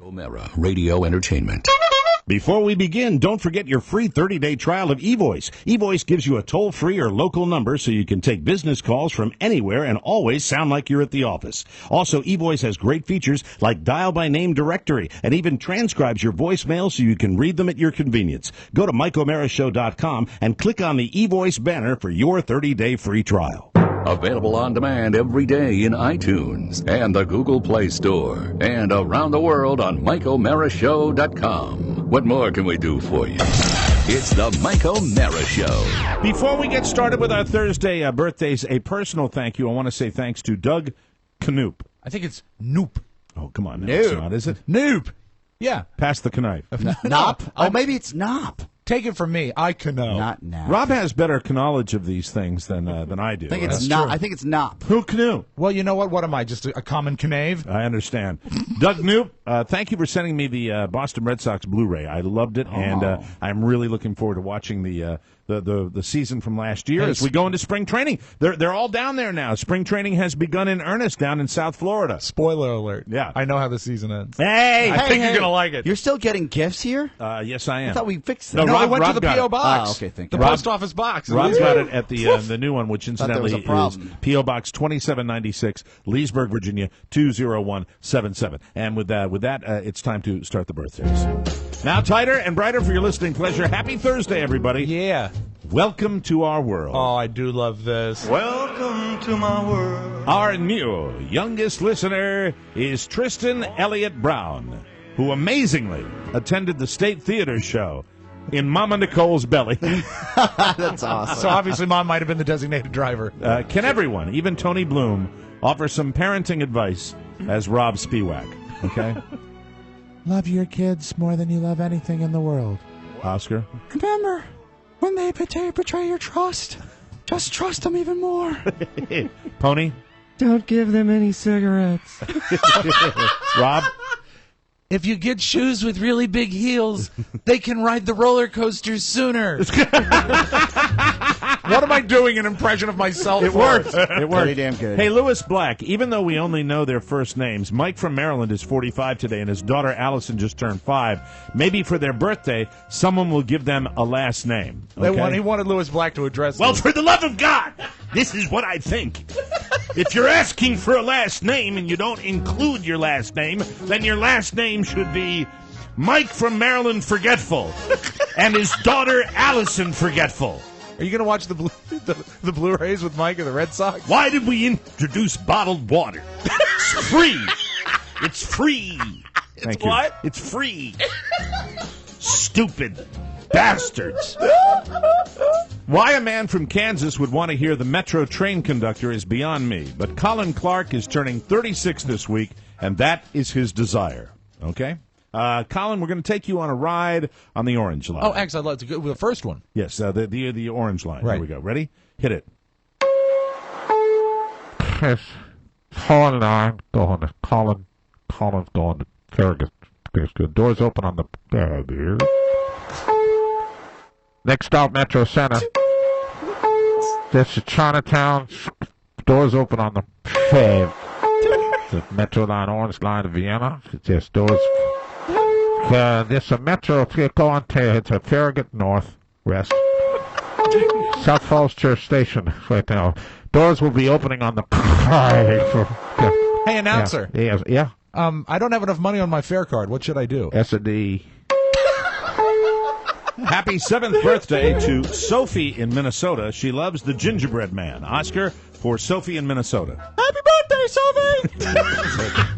O'Mara Radio Entertainment. Before we begin, don't forget your free 30-day trial of eVoice. eVoice gives you a toll-free or local number so you can take business calls from anywhere and always sound like you're at the office. Also, eVoice has great features like dial-by-name directory and even transcribes your voicemail so you can read them at your convenience. Go to MikeO'MaraShow.com and click on the eVoice banner for your 30-day free trial. Available on demand every day in iTunes and the Google Play Store and around the world on MikeO'MaraShow.com. What more can we do for you? It's the Mike O'Mara Show. Before we get started with our Thursday birthdays, a personal thank you. I want to say thanks to Doug Knoop. I think it's Noop. Oh, come on. No, it's not, is it? Noop. Yeah. Pass the knife. Nop? Oh, maybe it's Nop. Take it from me. I can know. Not now. Rob has better knowledge of these things than I do. I think it's not. I think it's Nop. Who Canoe? Well, you know what? What am I? Just a common knave? I understand. Doug Knoop, thank you for sending me the Boston Red Sox Blu-ray. I loved it, and I'm really looking forward to watching the season from last year as we go into spring training. They're all down there now. Spring training has begun in earnest down in South Florida. Spoiler alert. Yeah. I know how the season ends. Hey! I think you're going to like it. You're still getting gifts here? Yes, I am. I thought we fixed it. No, I Rob went to the got P.O. it. box. Oh, okay, thank you. The post office box. Rob's got it at the new one, which incidentally there was a is problem. P.O. Box 2796, Leesburg, Virginia 20177. And with that, it's time to start the birthdays. Now tighter and brighter for your listening pleasure. Happy Thursday, everybody. Yeah. Welcome to our world. Oh, I do love this. Welcome to my world. Our new youngest listener is Tristan Elliott Brown, who amazingly attended the State Theater show in Mama Nicole's belly. That's awesome. So obviously Mom might have been the designated driver. Can everyone, even Tony Bloom, offer some parenting advice as Rob Spiewak? Okay? Love your kids more than you love anything in the world. Oscar? Remember, when they betray your trust, just trust them even more. Pony? Don't give them any cigarettes. Rob? If you get shoes with really big heels, they can ride the roller coasters sooner. What am I doing an impression of myself It for? worked. It worked. Pretty damn good. Hey, Lewis Black, even though we only know their first names, Mike from Maryland is 45 today, and his daughter Allison just turned 5. Maybe for their birthday, someone will give them a last name. Okay? He wanted Lewis Black to address Well, this. for the love of God, this is what I think. If you're asking for a last name and you don't include your last name, then your last name should be Mike from Maryland Forgetful and his daughter Allison Forgetful. Are you going to watch the Blu-rays with Mike of the Red Sox? Why did we introduce bottled water? It's free. It's free. Thank you. what? It's free. Stupid bastards. Why a man from Kansas would want to hear the Metro train conductor is beyond me, but Colin Clark is turning 36 this week, and that is his desire. Okay? Colin, we're going to take you on a ride on the Orange Line. Oh, actually, I'd love to go with the first one. Yes, the Orange Line. Right. Here we go. Ready? Hit it. Yes. Colin and I going to Colin's going to Farragut. The doors open on the next stop, Metro Center. This is Chinatown. Doors open on the Metro Line, Orange Line to Vienna. Just doors. There's a Metro going to Farragut North, West. South Falls Church Station right now. Doors will be opening on the. Hey, announcer. Yeah. I don't have enough money on my fare card. What should I do? S&D. Happy 7th birthday to Sophie in Minnesota. She loves the gingerbread man. Oscar for Sophie in Minnesota. Happy birthday, Sophie!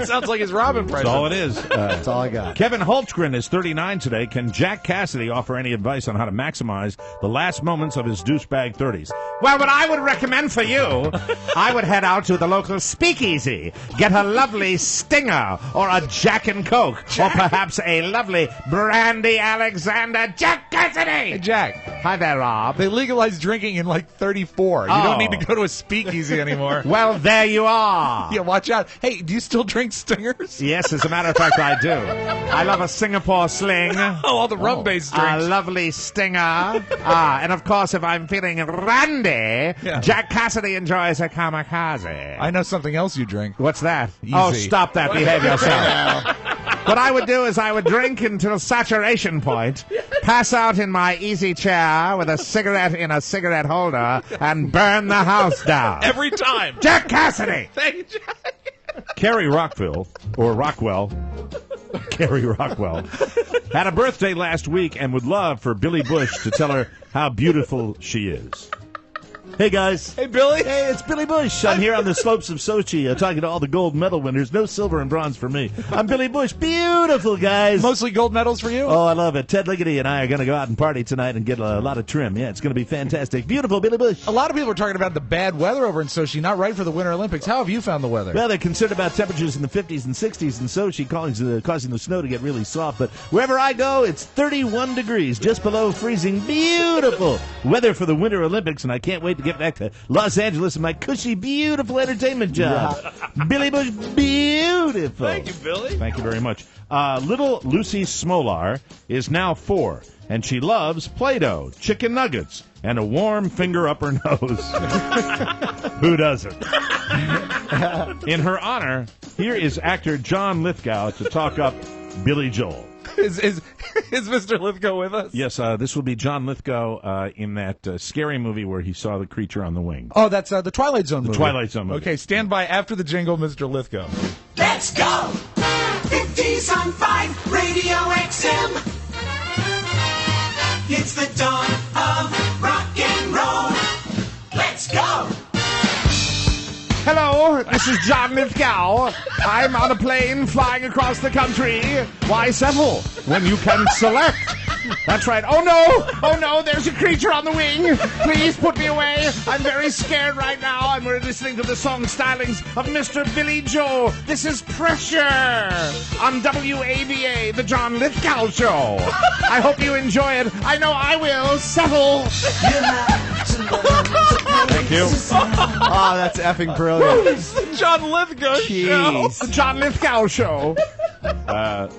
Sounds like his Rob impression. That's all it is. That's all I got. Kevin Holtzgren is 39 today. Can Jack Cassidy offer any advice on how to maximize the last moments of his douchebag 30s? Well, what I would recommend for you, I would head out to the local speakeasy, get a lovely Stinger or a Jack and Coke, or perhaps a lovely Brandy Alexander. Jack Cassidy! Hey, Jack. Hi there, Rob. They legalized drinking in like 34. You don't need to go to a speakeasy anymore. Well, there you are. Yeah, watch out. Hey, do you still drink Stingers? Yes, as a matter of fact, I do. I love a Singapore Sling. Oh, all the rum-based A drinks. lovely Stinger. And of course, if I'm feeling randy, Jack Cassidy enjoys a kamikaze. I know something else you drink. What's that? Easy. Oh, stop that. Behave yourself. What I would do is I would drink until saturation point, pass out in my easy chair with a cigarette in a cigarette holder, and burn the house down. Every time. Jack Cassidy! Thank you, Jack. Carrie Rockwell, Carrie Rockwell, had a birthday last week and would love for Billy Bush to tell her how beautiful she is. Hey, guys. Hey, Billy. Hey, it's Billy Bush. I'm here on the slopes of Sochi talking to all the gold medal winners. No silver and bronze for me. I'm Billy Bush. Beautiful, guys. Mostly gold medals for you? Oh, I love it. Ted Ligety and I are going to go out and party tonight and get a lot of trim. Yeah, it's going to be fantastic. Beautiful, Billy Bush. A lot of people are talking about the bad weather over in Sochi, not right for the Winter Olympics. How have you found the weather? Well, they're concerned about temperatures in the 50s and 60s in Sochi, causing the snow to get really soft. But wherever I go, it's 31 degrees, just below freezing. Beautiful weather for the Winter Olympics, and I can't wait to get back to Los Angeles and my cushy, beautiful entertainment job. Yeah. Billy Bush, beautiful. Thank you, Billy. Thank you very much. Little Lucy Smolar is now 4, and she loves Play-Doh, chicken nuggets, and a warm finger up her nose. Who doesn't? In her honor, here is actor John Lithgow to talk up Billy Joel. Is Mr. Lithgow with us? Yes, this will be John Lithgow in that scary movie where he saw the creature on the wing. Oh, that's the Twilight Zone movie. The Twilight Zone movie. Okay, stand by after the jingle, Mr. Lithgow. Let's go! 50s on 5 Radio XM. It's the dawn of rock and roll. Let's go! Hello, this is John Lithgow. I'm on a plane flying across the country. Why settle when you can select? That's right. Oh no, there's a creature on the wing. Please put me away. I'm very scared right now, and we're listening to the song stylings of Mr. Billy Joel. This is Pressure on WAVA, the John Lithgow Show. I hope you enjoy it. I know I will. Settle. Thank you. Oh, that's effing brilliant. It's the John Lithgow Show. The John Lithgow Show.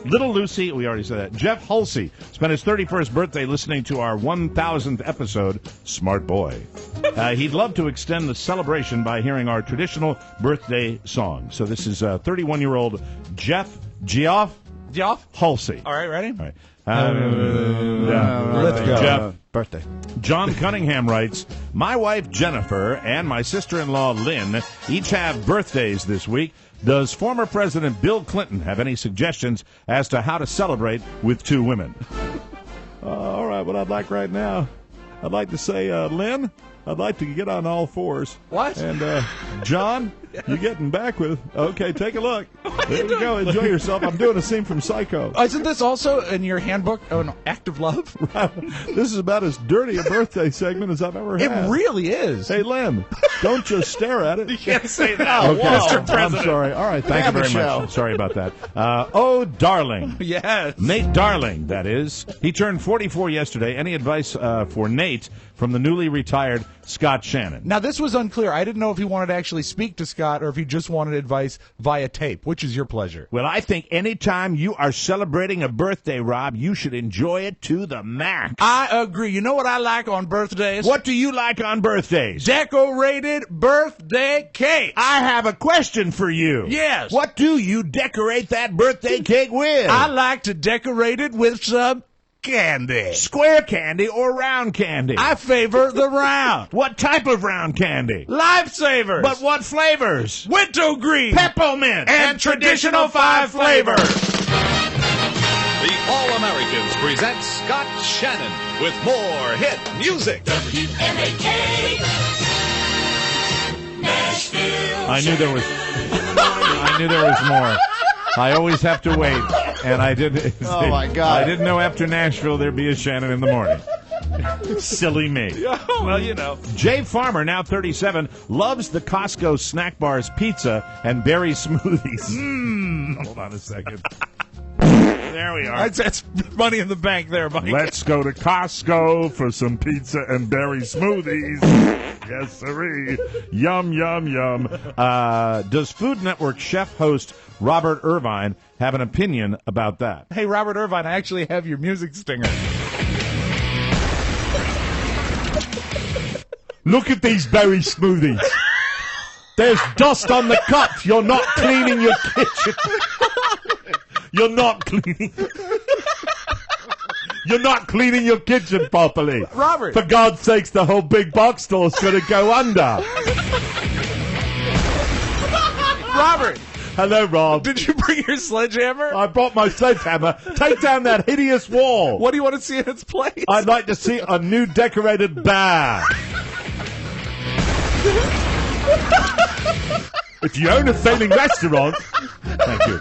Little Lucy, we already said that. Jeff Hulsey spent his 31st birthday listening to our 1000th episode, Smart Boy. He'd love to extend the celebration by hearing our traditional birthday song. So this is 31-year-old Jeff Hulsey. All right, ready? All right. Let's go. Jeff. Birthday. John Cunningham writes, my wife Jennifer and my sister-in-law Lynn each have birthdays this week. Does former President Bill Clinton have any suggestions as to how to celebrate with 2 women? All right, what I'd like right now, I'd like to say, Lynn, I'd like to get on all 4s. What? And, John, you're getting back with, okay, take a look. There you go, enjoy yourself. I'm doing a scene from Psycho. Isn't this also in your handbook, an act of love? This is about as dirty a birthday segment as I've ever had. It really is. Hey, Lynn, don't just stare at it. You can't say that. Okay, Mr. President. I'm sorry. All right, thank you very much. Sorry about that. Oh, Darling. Yes. Nate Darling, that is. He turned 44 yesterday. Any advice for Nate from the newly retired Scott Shannon? Now, this was unclear. I didn't know if he wanted to actually speak to Scott or if he just wanted advice via tape. Which is your pleasure? Well, I think anytime you are celebrating a birthday, Rob, you should enjoy it to the max. I agree. You know what I like on birthdays? What do you like on birthdays? Decorated birthday cake. I have a question for you. Yes. What do you decorate that birthday cake with? I like to decorate it with some candy. Square candy or round candy? I favor the round. What type of round candy? Lifesavers. But what flavors? Wintergreen. Peppermint. And traditional 5 flavors. The All-Americans present Scott Shannon with more hit music. WMAK. Nashville. I knew there was more. I always have to wait, and I didn't. Oh, my God. I didn't know after Nashville there'd be a Shannon in the morning. Silly me. Well, you know. Jay Farmer, now 37, loves the Costco snack bar's pizza and berry smoothies. Hold on a second. There we are. That's money in the bank there, Mike. Let's go to Costco for some pizza and berry smoothies. Yes, sirree. Yum, yum, yum. Does Food Network chef host Robert Irvine have an opinion about that? Hey, Robert Irvine, I actually have your music stinger. Look at these berry smoothies. There's dust on the cup. You're not cleaning your kitchen. You're not cleaning. You're not cleaning your kitchen properly. Robert. For God's sakes, the whole big box store's going to go under. Robert. Hello, Rob. Did you bring your sledgehammer? I brought my sledgehammer. Take down that hideous wall. What do you want to see in its place? I'd like to see a new decorated bar. If you own a failing restaurant... Thank you.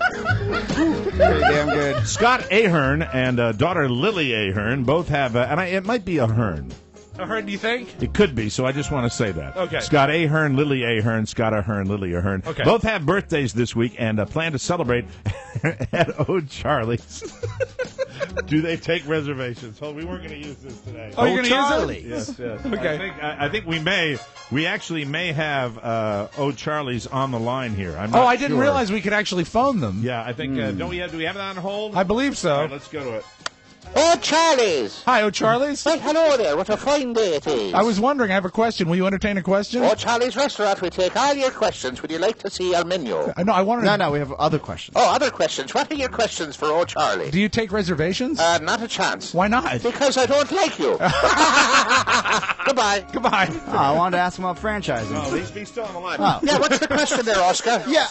Pretty damn good. Scott Ahern and daughter Lily Ahern both have... it might be Ahern. Ahern, do you think? It could be, so I just want to say that. Okay. Scott Ahern, Lily Ahern, Scott Ahern, Lily Ahern. Okay. Both have birthdays this week and plan to celebrate at Old Charlie's. Do they take reservations? Oh, we weren't going to use this today. Oh, you're going to use it? Yes. Okay. I think we may. We actually may have Old Charlie's on the line here. I'm not Oh, I didn't sure. realize we could actually phone them. Yeah, I think. Don't we have? Do we have it on hold? I believe so. All right, let's go to it. Oh, Charlie's. Hi, O'Charlie's. Well, hello there. What a fine day it is. I was wondering, I have a question. Will you entertain a question? Oh, Charlie's Restaurant, we take all your questions. Would you like to see our menu? No, I wanted to... No, we have other questions. Oh, other questions. What are your questions for Oh, Charlie? Do you take reservations? Not a chance. Why not? Because I don't like you. Goodbye. Goodbye. Oh, I wanted to ask him about franchising. Oh, he's still on the line. Oh. Yeah, what's the question there, Oscar? Yeah,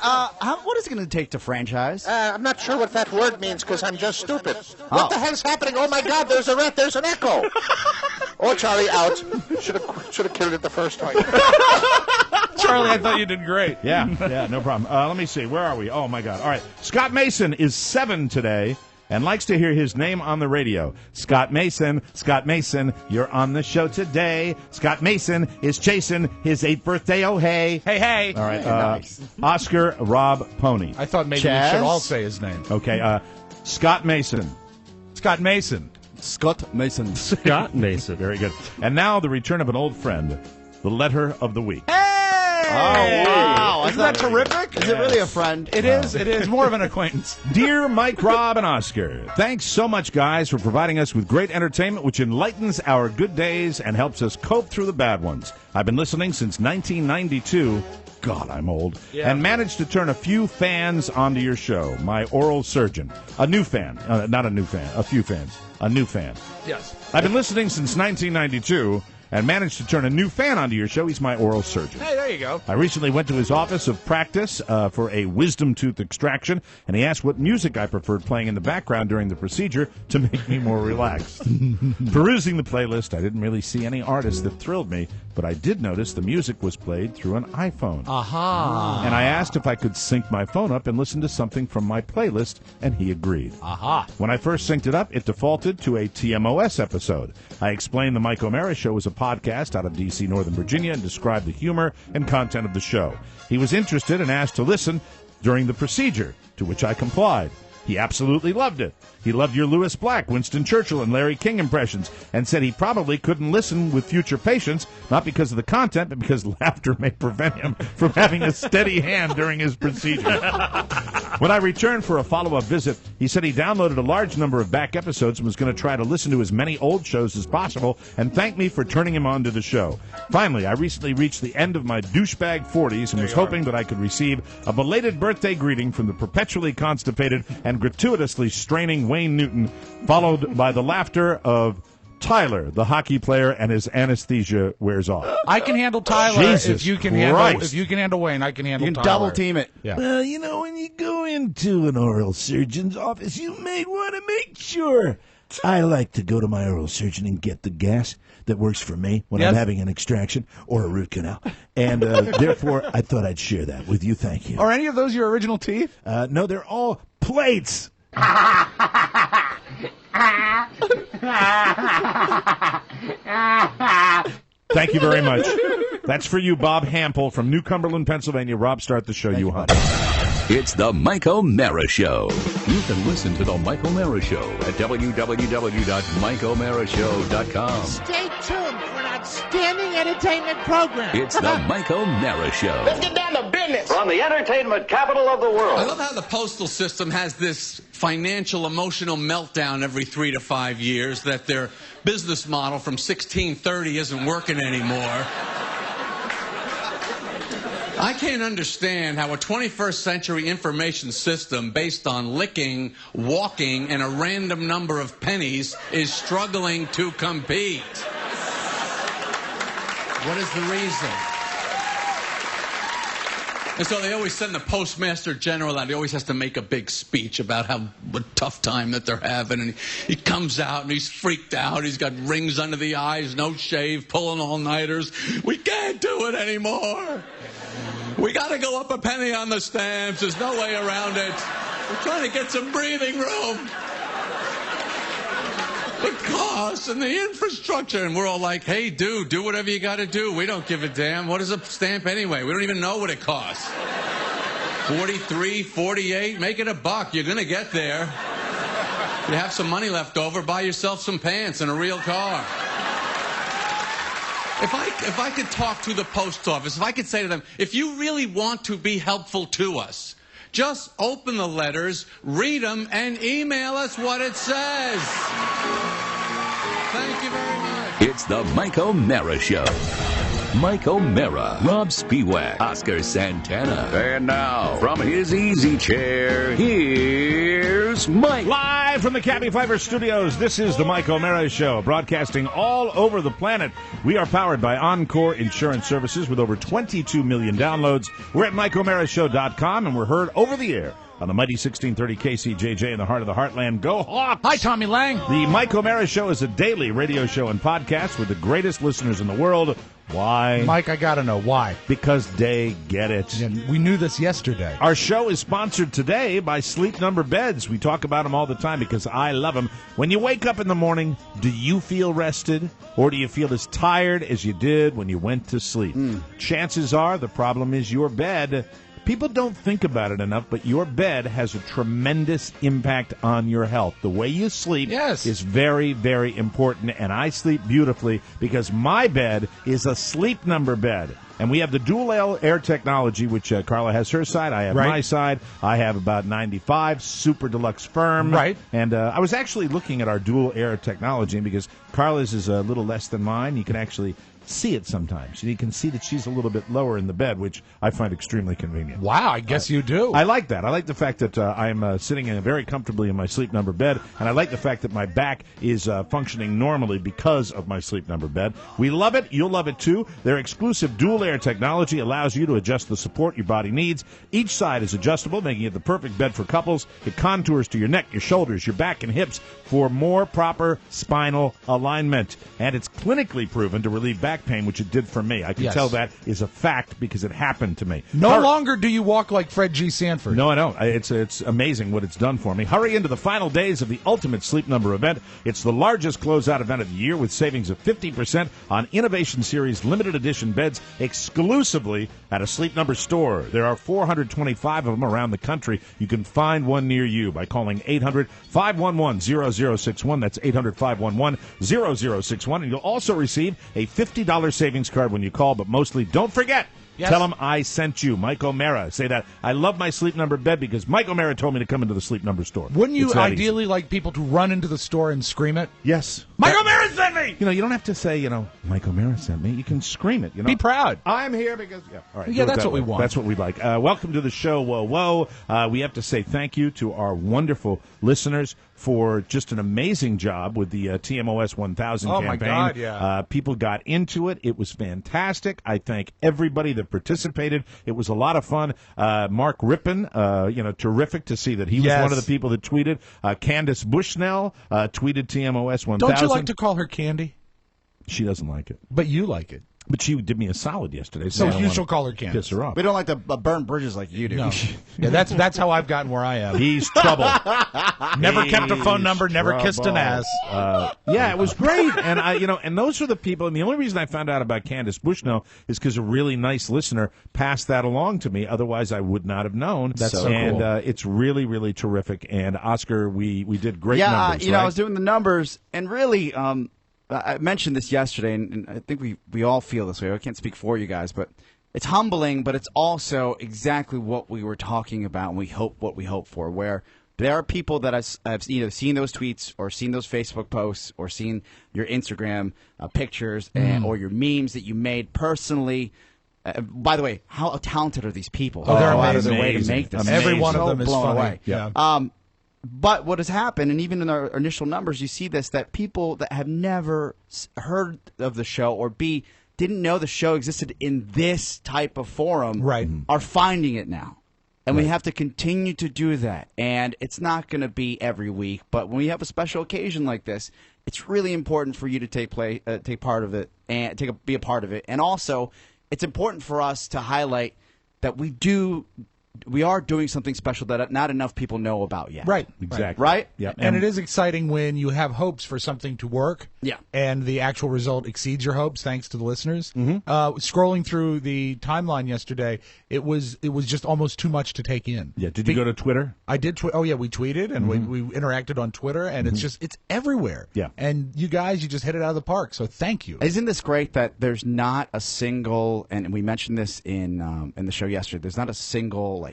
what is it going to take to franchise? I'm not sure what that word means because I'm just stupid. What the hell's happening? Oh, my God, there's a rat. There's an echo. Oh, Charlie, out. Should have killed it the first time. Charlie, I thought you did great. Yeah, no problem. Let me see. Where are we? Oh, my God. All right. Scott Mason is 7 today and likes to hear his name on the radio. Scott Mason, you're on the show today. Scott Mason is chasing his 8th birthday. Oh, hey. Hey. All right. Nice. Oscar Rob Pony. I thought maybe Chaz? we should all say his name. Okay. Scott Mason. Scott Mason. Scott Mason. Scott Mason. Very good. And now the return of an old friend, the letter of the week. Hey! Oh, wow. Isn't that terrific? Is it really a friend? It is. It is more of an acquaintance. Dear Mike, Rob, and Oscar, thanks so much, guys, for providing us with great entertainment which enlightens our good days and helps us cope through the bad ones. I've been listening since 1992. God, I'm old. Yeah. And managed to turn a few fans onto your show. My oral surgeon. A new fan. Not a new fan. A few fans. A new fan. Yes. I've been listening since 1992 and managed to turn a new fan onto your show. He's my oral surgeon. Hey, there you go. I recently went to his office of practice for a wisdom tooth extraction, and he asked what music I preferred playing in the background during the procedure to make me more relaxed. Perusing the playlist, I didn't really see any artists that thrilled me, but I did notice the music was played through an iPhone. Aha. And I asked if I could sync my phone up and listen to something from my playlist, and he agreed. Aha. When I first synced it up, it defaulted to a TMOS episode. I explained the Mike O'Mara Show was a podcast out of D.C., Northern Virginia, and described the humor and content of the show. He was interested and asked to listen during the procedure, to which I complied. He absolutely loved it. He loved your Lewis Black, Winston Churchill, and Larry King impressions, and said he probably couldn't listen with future patients, not because of the content, but because laughter may prevent him from having a steady hand during his procedure. When I returned for a follow-up visit, he said he downloaded a large number of back episodes and was going to try to listen to as many old shows as possible, and thanked me for turning him on to the show. Finally, I recently reached the end of my douchebag 40s and was hoping that I could receive a belated birthday greeting from the perpetually constipated and gratuitously straining Wayne Newton, followed by the laughter of Tyler, the hockey player, and his anesthesia wears off. I can handle Tyler. Jesus if you can Christ. handle Wayne, I can handle You can Tyler. double team it. Yeah. Well, you know, when you go into an oral surgeon's office, you may want to make sure. I like to go to my oral surgeon and get the gas that works for me when I'm Yes. having an extraction or a root canal. And therefore, I thought I'd share that with you. Thank you. Are any of those your original teeth? No, they're all plates. Thank you very much. That's for you, Bob Hampel from New Cumberland, Pennsylvania. Rob, start the show, you hunt. It's the Mike O'Mara Show. You can listen to the Mike O'Mara Show at www.mikeomarashow.com. Stay tuned for an outstanding entertainment program. It's the Mike O'Mara Show. Let's get down to business. From the entertainment capital of the I world. love how the postal system has this financial emotional meltdown every 3 to 5 years that their business model from 1630 isn't working anymore. I can't understand how a 21st century information system based on licking, walking, and a random number of pennies is struggling to compete. What is the reason? And so they always send the Postmaster General out. He always has to make a big speech about what tough time that they're having. And he comes out and he's freaked out. He's got rings under the eyes, no shave, pulling all-nighters. We can't do it anymore. We got to go up a penny on the stamps. There's no way around it. We're trying to get some breathing room. The costs and the infrastructure. And we're all like, hey, dude, do whatever you got to do. We don't give a damn. What is a stamp anyway? We don't even know what it costs. 43, 48, make it $1. You're going to get there. You have some money left over, buy yourself some pants and a real car. If I could talk to the post office, if I could say to them, if you really want to be helpful to us, just open the letters, read them, and email us what it says. Thank you very much. It's the Mike O'Mara Show. Mike O'Mara, Rob Spiewak, Oscar Santana. And now, from his easy chair, here's Mike. Live from the Cabby Fiber Studios, this is the Mike O'Mara Show, broadcasting all over the planet. We are powered by Encore Insurance Services with over 22 million downloads. We're at MikeO'MaraShow.com, and we're heard over the air on the mighty 1630 KCJJ in the heart of the heartland. Go Hawks! Hi, Tommy Lang. The Mike O'Mara Show is a daily radio show and podcast with the greatest listeners in the world. Why? Mike, I gotta know why. Because they get it. Yeah, we knew this yesterday. Our show is sponsored today by Sleep Number Beds. We talk about them all the time because I love them. When you wake up in the morning, do you feel rested? Or do you feel as tired as you did when you went to sleep? Chances are the problem is your bed. People don't think about it enough, but your bed has a tremendous impact on your health. The way you sleep is very, very important, and I sleep beautifully because my bed is a Sleep Number bed. And we have the dual air technology, which Carla has her side. I have my side. I have about 95, super deluxe firm. Right. And I was actually looking at our dual air technology, and because Carla's is a little less than mine, you can actually see it sometimes. You can see that she's a little bit lower in the bed, which I find extremely convenient. Wow, I guess you do. I like that. I like the fact that I'm sitting in very comfortably in my Sleep Number bed, and I like the fact that my back is functioning normally because of my Sleep Number bed. We love it. You'll love it, too. Their exclusive dual air technology allows you to adjust the support your body needs. Each side is adjustable, making it the perfect bed for couples. It contours to your neck, your shoulders, your back, and hips for more proper spinal alignment. And it's clinically proven to relieve back pain, which it did for me. I can tell that is a fact because it happened to me. No longer do you walk like Fred G. Sanford. No, I don't. It's amazing what it's done for me. Hurry into the final days of the Ultimate Sleep Number event. It's the largest closeout event of the year with savings of 50% on Innovation Series limited edition beds exclusively at a Sleep Number store. There are 425 of them around the country. You can find one near you by calling 800-511-0061. That's 800-511-0061. And you'll also receive a $50 savings card when you call, but mostly don't forget. Yes. Tell them I sent you, Mike O'Mara. Say that. I love my Sleep Number bed because Mike O'Mara told me to come into the Sleep Number store. Wouldn't you ideally like people to run into the store and scream it? Yes. Mike O'Mara sent me! You know, you don't have to say, Mike O'Mara sent me. You can scream it. Be proud. I'm here because... Yeah, all right. Yeah, that's what we want. That's what we like. Welcome to the show, Whoa, Whoa. We have to say thank you to our wonderful listeners for just an amazing job with the TMOS 1000 campaign. Oh, my God, yeah. People got into it. It was fantastic. I thank everybody that participated. It was a lot of fun. Mark Rippon, terrific to see that he was one of the people that tweeted. Candace Bushnell tweeted TMOS 1000. Don't you like to call her Candy? She doesn't like it. But you like it. But she did me a solid yesterday. So you shall call her Candace. Piss her off. We don't like to burn bridges like you do. No. Yeah, that's how I've gotten where I am. He's trouble. Never kept a phone number, never kissed an ass. Yeah, it was great. And and those are the people. And the only reason I found out about Candace Bushnell is because a really nice listener passed that along to me. Otherwise, I would not have known. That's so and cool. It's really, really terrific. And Oscar, we did great numbers. Yeah, I was doing the numbers, and really, I mentioned this yesterday, and I think we all feel this way. I can't speak for you guys, but it's humbling, but it's also exactly what we were talking about, and we hope for, where there are people that have either seen those tweets or seen those Facebook posts or seen your Instagram pictures or your memes that you made personally, By the way, how talented are these people? Oh, they're Go out of their amazing. way to make this. Every one of So them is blown funny. away. Yeah. But what has happened, and even in our initial numbers, you see this, that people that have never heard of the show or didn't know the show existed in this type of forum are finding it now. And we have to continue to do that. And it's not going to be every week, but when we have a special occasion like this, it's really important for you to take part of it and be a part of it. And also, it's important for us to highlight that we are doing something special that not enough people know about yet. Right. Exactly. Right? Yeah. And it is exciting when you have hopes for something to work. Yeah. And the actual result exceeds your hopes, thanks to the listeners. Scrolling through the timeline yesterday, it was just almost too much to take in. Yeah. Did you go to Twitter? I did. Oh yeah, we tweeted and we interacted on Twitter, and it's everywhere. Yeah. And you guys, you just hit it out of the park. So thank you. Isn't this great that there's not a single, and we mentioned this in the show yesterday, there's not a single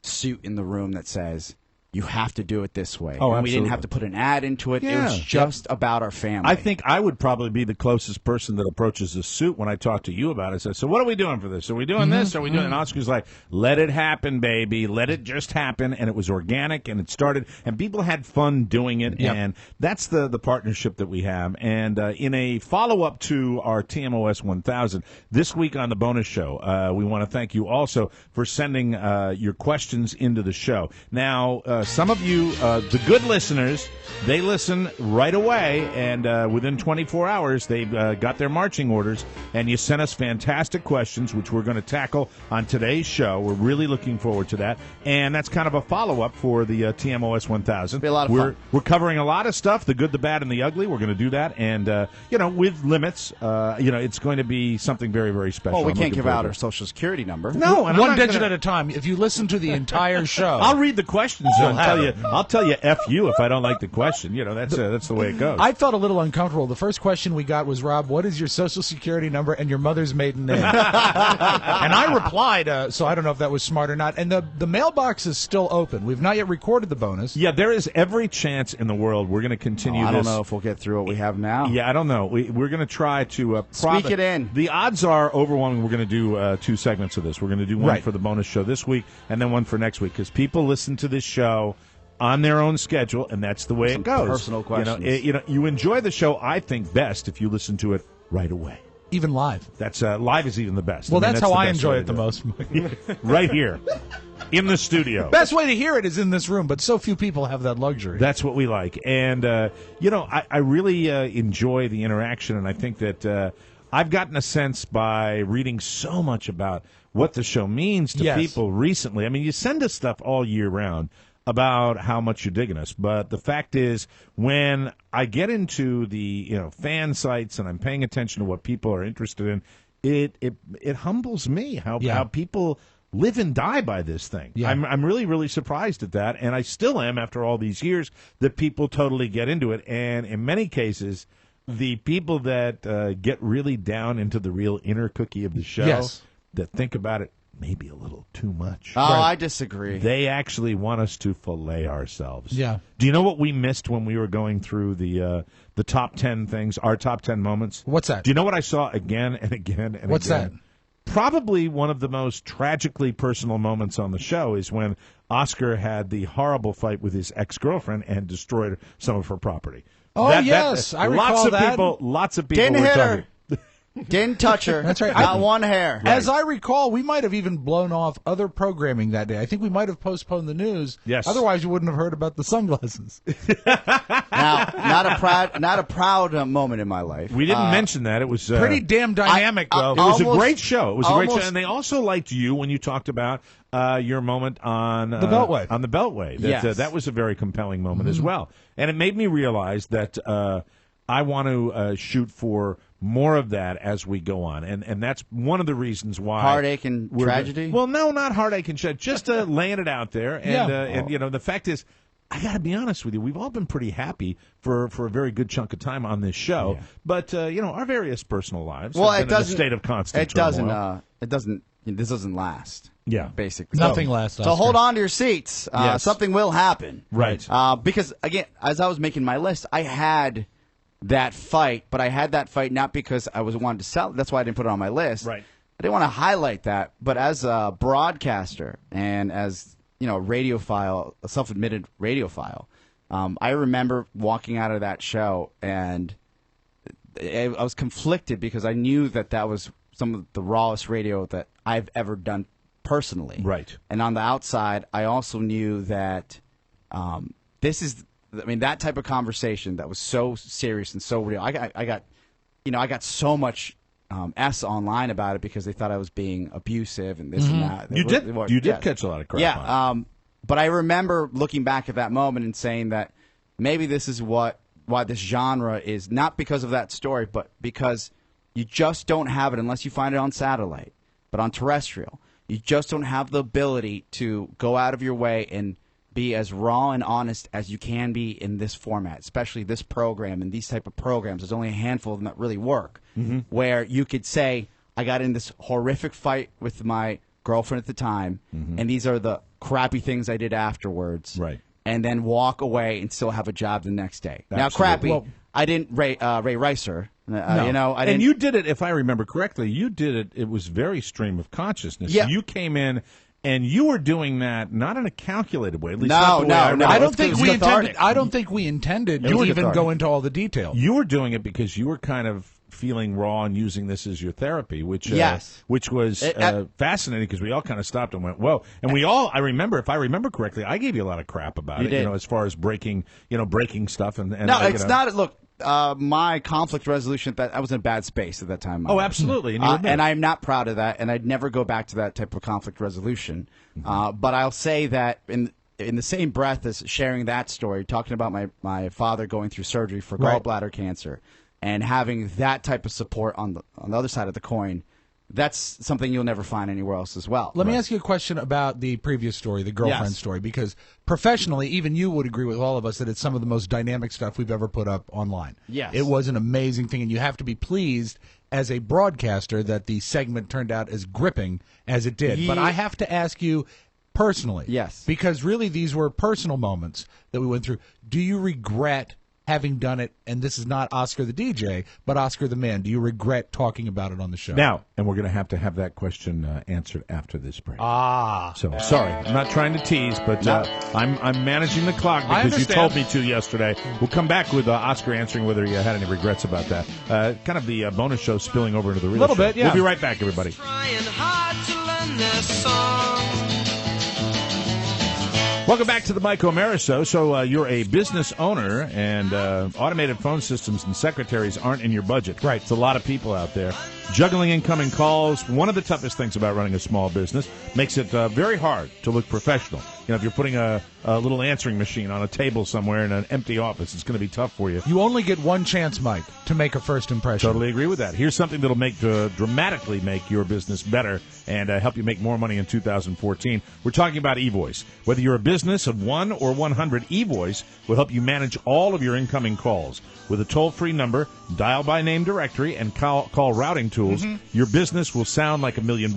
suit in the room that says you have to do it this way. Oh, and we didn't absolutely. have to put an ad into it. It Yeah. was just about our family. I think I would probably be the closest person that approaches a suit when I talk to you about it. I say, so what are we doing for this? Are we doing this? Are we doing? And Oscar's like, let it happen, baby. Let it just happen. And it was organic, and it started, and people had fun doing it. Yep. And that's the partnership that we have. And in a follow-up to our TMOS 1000, this week on the bonus show, we want to thank you also for sending your questions into the show. Now, some of you, the good listeners, they listen right away, and within 24 hours, they've got their marching orders, and you sent us fantastic questions, which we're going to tackle on today's show. We're really looking forward to that, and that's kind of a follow-up for the TMOS 1000. Be a lot of fun. We're covering a lot of stuff, the good, the bad, and the ugly. We're going to do that, and, with limits, it's going to be something very, very special. Well, we I'm can't looking give forward out to our it. Social Security number. No, and I'm One not digit gonna- at a time. If you listen to the entire show, I'll read the questions and have tell you. it. I'll tell you F you if I don't like the question. That's the way it goes. I felt a little uncomfortable. The first question we got was, Rob, what is your Social Security number and your mother's maiden name? And I replied, so I don't know if that was smart or not. And the mailbox is still open. We've not yet recorded the bonus. Yeah, there is every chance in the world we're going to continue I this. don't know if we'll get through what we have now. Yeah, I don't know. We're going to try to Squeak it in. The odds are overwhelming. We're going to do 2 segments of this. We're going to do one Right. for the bonus show this week, and then one for next week, because people listen to this show on their own schedule, and that's the way Some it goes. personal questions. You enjoy the show, I think, best if you listen to it right away. Even live. That's live is even the best. Well, that's how the I best enjoy way it to the do most. right here in the studio. Best way to hear it is in this room, but so few people have that luxury. That's what we like. And, I really enjoy the interaction, and I think that I've gotten a sense by reading so much about what the show means to Yes. people recently. I mean, you send us stuff all year round about how much you're digging us, but the fact is, when I get into the fan sites and I'm paying attention to what people are interested in, it humbles me how people live and die by this thing. Yeah. I'm really, really surprised at that, and I still am after all these years that people totally get into it. And in many cases, the people that get really down into the real inner cookie of the show, Yes. that think about it maybe a little too much. Oh, I disagree. They actually want us to fillet ourselves. Yeah. Do you know what we missed when we were going through the top 10 things, our top 10 moments? What's that? Do you know what I saw again and again and What's again? that? Probably one of the most tragically personal moments on the show is when Oscar had the horrible fight with his ex-girlfriend and destroyed some of her property. Oh, yes, I recall that. Lots of people Didn't were hit talking. her. Didn't touch her. That's right. Not one hair. As I recall, we might have even blown off other programming that day. I think we might have postponed the news. Yes. Otherwise, you wouldn't have heard about the sunglasses. Now, not a proud moment in my life. We didn't mention that. It was Pretty damn dynamic, though. It was almost- a great show. It was a great show, almost- and they also liked you when you talked about your moment on The Beltway. On the Beltway. Yes. That was a very compelling moment as well, and it made me realize that I want to shoot for more of that as we go on, and that's one of the reasons why Heartache and tragedy? Well, no, not heartache and tragedy. Just laying it out there, and Yeah. and the fact is, I got to be honest with you. We've all been pretty happy for a very good chunk of time on this show, but our various personal lives Well, have it been in a doesn't. state of constant It doesn't. turmoil. It doesn't. This doesn't last. Yeah. Basically, Nothing lasts, So Oscar. hold on to your seats. Yes. Something will happen. Right. Because again, as I was making my list, I had that fight, but I had that fight not because I wanted to sell it. That's why I didn't put it on my list. Right. didn't want to highlight that, but as a broadcaster and as a radiophile, a self-admitted radiophile, I remember walking out of that show and I was conflicted because I knew that was some of the rawest radio that I've ever done personally. Right. And on the outside, I also knew that that type of conversation that was so serious and so real. I got so much S online about it because they thought I was being abusive and this and that. You did catch a lot of crap. Yeah. But I remember looking back at that moment and saying that maybe this is why this genre is not because of that story, but because you just don't have it unless you find it on satellite. But on terrestrial, you just don't have the ability to go out of your way and be as raw and honest as you can be in this format, especially this program and these type of programs. There's only a handful of them that really work, where you could say, I got in this horrific fight with my girlfriend at the time, and these are the crappy things I did afterwards. Right. And then walk away and still have a job the next day. Absolutely. Now, crappy. Well, I didn't Ray Ricer. No. I didn't. And you did it, if I remember correctly, you did it, it was very stream of consciousness. Yeah. You came in and you were doing that not in a calculated way. At least No, not the way no, I remember. I don't think we intended. cathartic. I don't think we intended It to was even cathartic. go into all the detail. You were doing it because you were kind of feeling raw and using this as your therapy, which Yes. which was fascinating because we all kind of stopped and went, whoa. And I remember, if I remember correctly, I gave you a lot of crap about You it, did. as far as breaking stuff. And No, it's not. Look, my conflict resolution, I was in a bad space at that time. in my Oh, life. absolutely. And you admit it. And I'm not proud of that, and I'd never go back to that type of conflict resolution. But I'll say that in the same breath as sharing that story, talking about my father going through surgery for gallbladder cancer and having that type of support on the other side of the coin, that's something you'll never find anywhere else as well. Let me ask you a question about the previous story, the girlfriend Yes. story, because professionally, even you would agree with all of us that it's some of the most dynamic stuff we've ever put up online. Yes. It was an amazing thing, and you have to be pleased as a broadcaster that the segment turned out as gripping as it did. But I have to ask you personally. Yes. Because really these were personal moments that we went through. Do you regret having done it, and this is not Oscar the DJ, but Oscar the man, do you regret talking about it on the show? Now, and we're going to have that question answered after this break. Ah. So, sorry, I'm not trying to tease, but I'm managing the clock I because you understand. told me to yesterday. We'll come back with Oscar answering whether he had any regrets about that. Kind of the bonus show spilling over into the real Little show. bit, yeah. We'll be right back, everybody. Trying hard to learn this song. Welcome back to the Mike O'Mara Show. So you're a business owner, and automated phone systems and secretaries aren't in your budget. Right. It's a lot of people out there. Juggling incoming calls, one of the toughest things about running a small business, makes it very hard to look professional. If you're putting a little answering machine on a table somewhere in an empty office, it's going to be tough for you. You only get one chance, Mike, to make a first impression. Totally agree with that. Here's something that'll dramatically make your business better and help you make more money in 2014. We're talking about eVoice. Whether you're a business of 1 or 100, eVoice will help you manage all of your incoming calls. With a toll-free number, dial-by-name directory, and call routing tools, your business will sound like $1 million.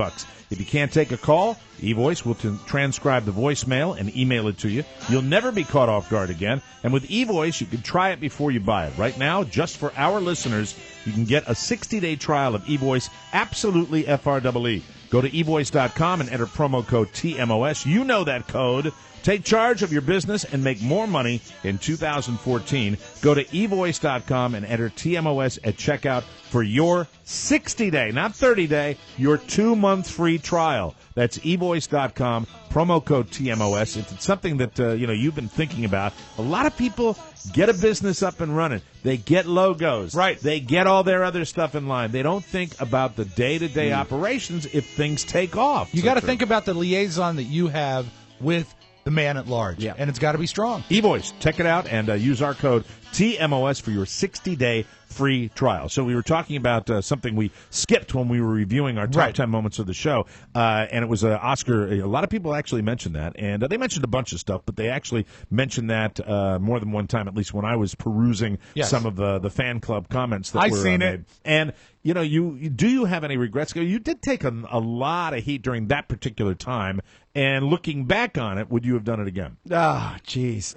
If you can't take a call, eVoice will transcribe the voicemail and email it to you. You'll never be caught off guard again. And with eVoice, you can try it before you buy it. Right now, just for our listeners, you can get a 60-day trial of eVoice absolutely FREE. Go to eVoice.com and enter promo code TMOS. You know that code. Take charge of your business and make more money in 2014. Go to eVoice.com and enter TMOS at checkout for your 60-day, not 30-day, your 2-month free trial. That's eVoice.com, promo code TMOS. If it's something that you've been thinking about, a lot of people get a business up and running. They get logos. Right. They get all their other stuff in line. They don't think about the day-to-day operations if things take off. You got to think about the liaison that you have with the man at large. Yeah. And it's got to be strong. eVoice, check it out and use our code TMOS for your 60-day free trial. So we were talking about something we skipped when we were reviewing our top 10 moments of the show, and it was Oscar. A lot of people actually mentioned that, and they mentioned a bunch of stuff, but they actually mentioned that more than one time, at least when I was perusing some of the fan club comments that were seen made. it. And do you have any regrets? You did take a lot of heat during that particular time, and looking back on it, would you have done it again? Ah, jeez.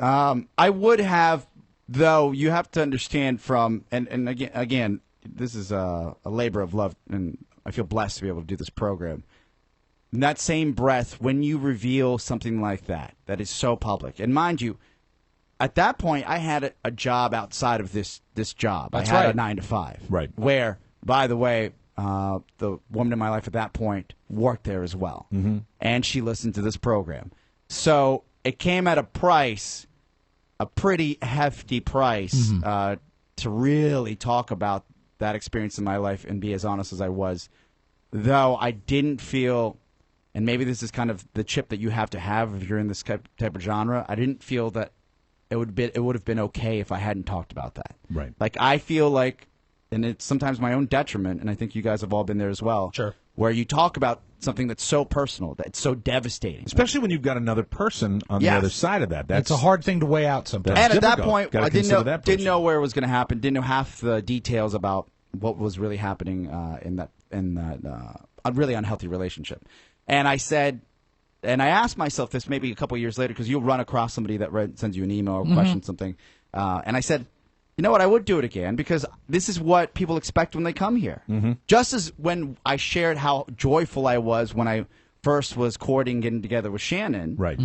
I would have, though. You have to understand from and again, this is a labor of love, and I feel blessed to be able to do this program. In that same breath, when you reveal something like that is so public, and mind you, at that point, I had a job outside of this job. That's I had right. a 9 to 5. Right. Where, by the way, the woman in my life at that point worked there as well. Mm-hmm. And she listened to this program. So it came at a price, a pretty hefty price, to really talk about that experience in my life and be as honest as I was. Though I didn't feel, and maybe this is kind of the chip that you have to have if you're in this type of genre, I didn't feel that it would have been okay if I hadn't talked about that. Right. Like, I feel like, and it's sometimes my own detriment, and I think you guys have all been there as well. Sure. Where you talk about something that's so personal, that's so devastating. Especially when you've got another person on the other side of that. It's a hard thing to weigh out sometimes. And at that difficult. point, Gotta I consider that didn't person. know where it was going to happen. Didn't know half the details about what was really happening in that really unhealthy relationship. And I said, and I asked myself this maybe a couple of years later, because you'll run across somebody that sends you an email or questions something, and I said, you know what, I would do it again, because this is what people expect when they come here. Just as when I shared how joyful I was when I first was courting, getting together with Shannon. Right.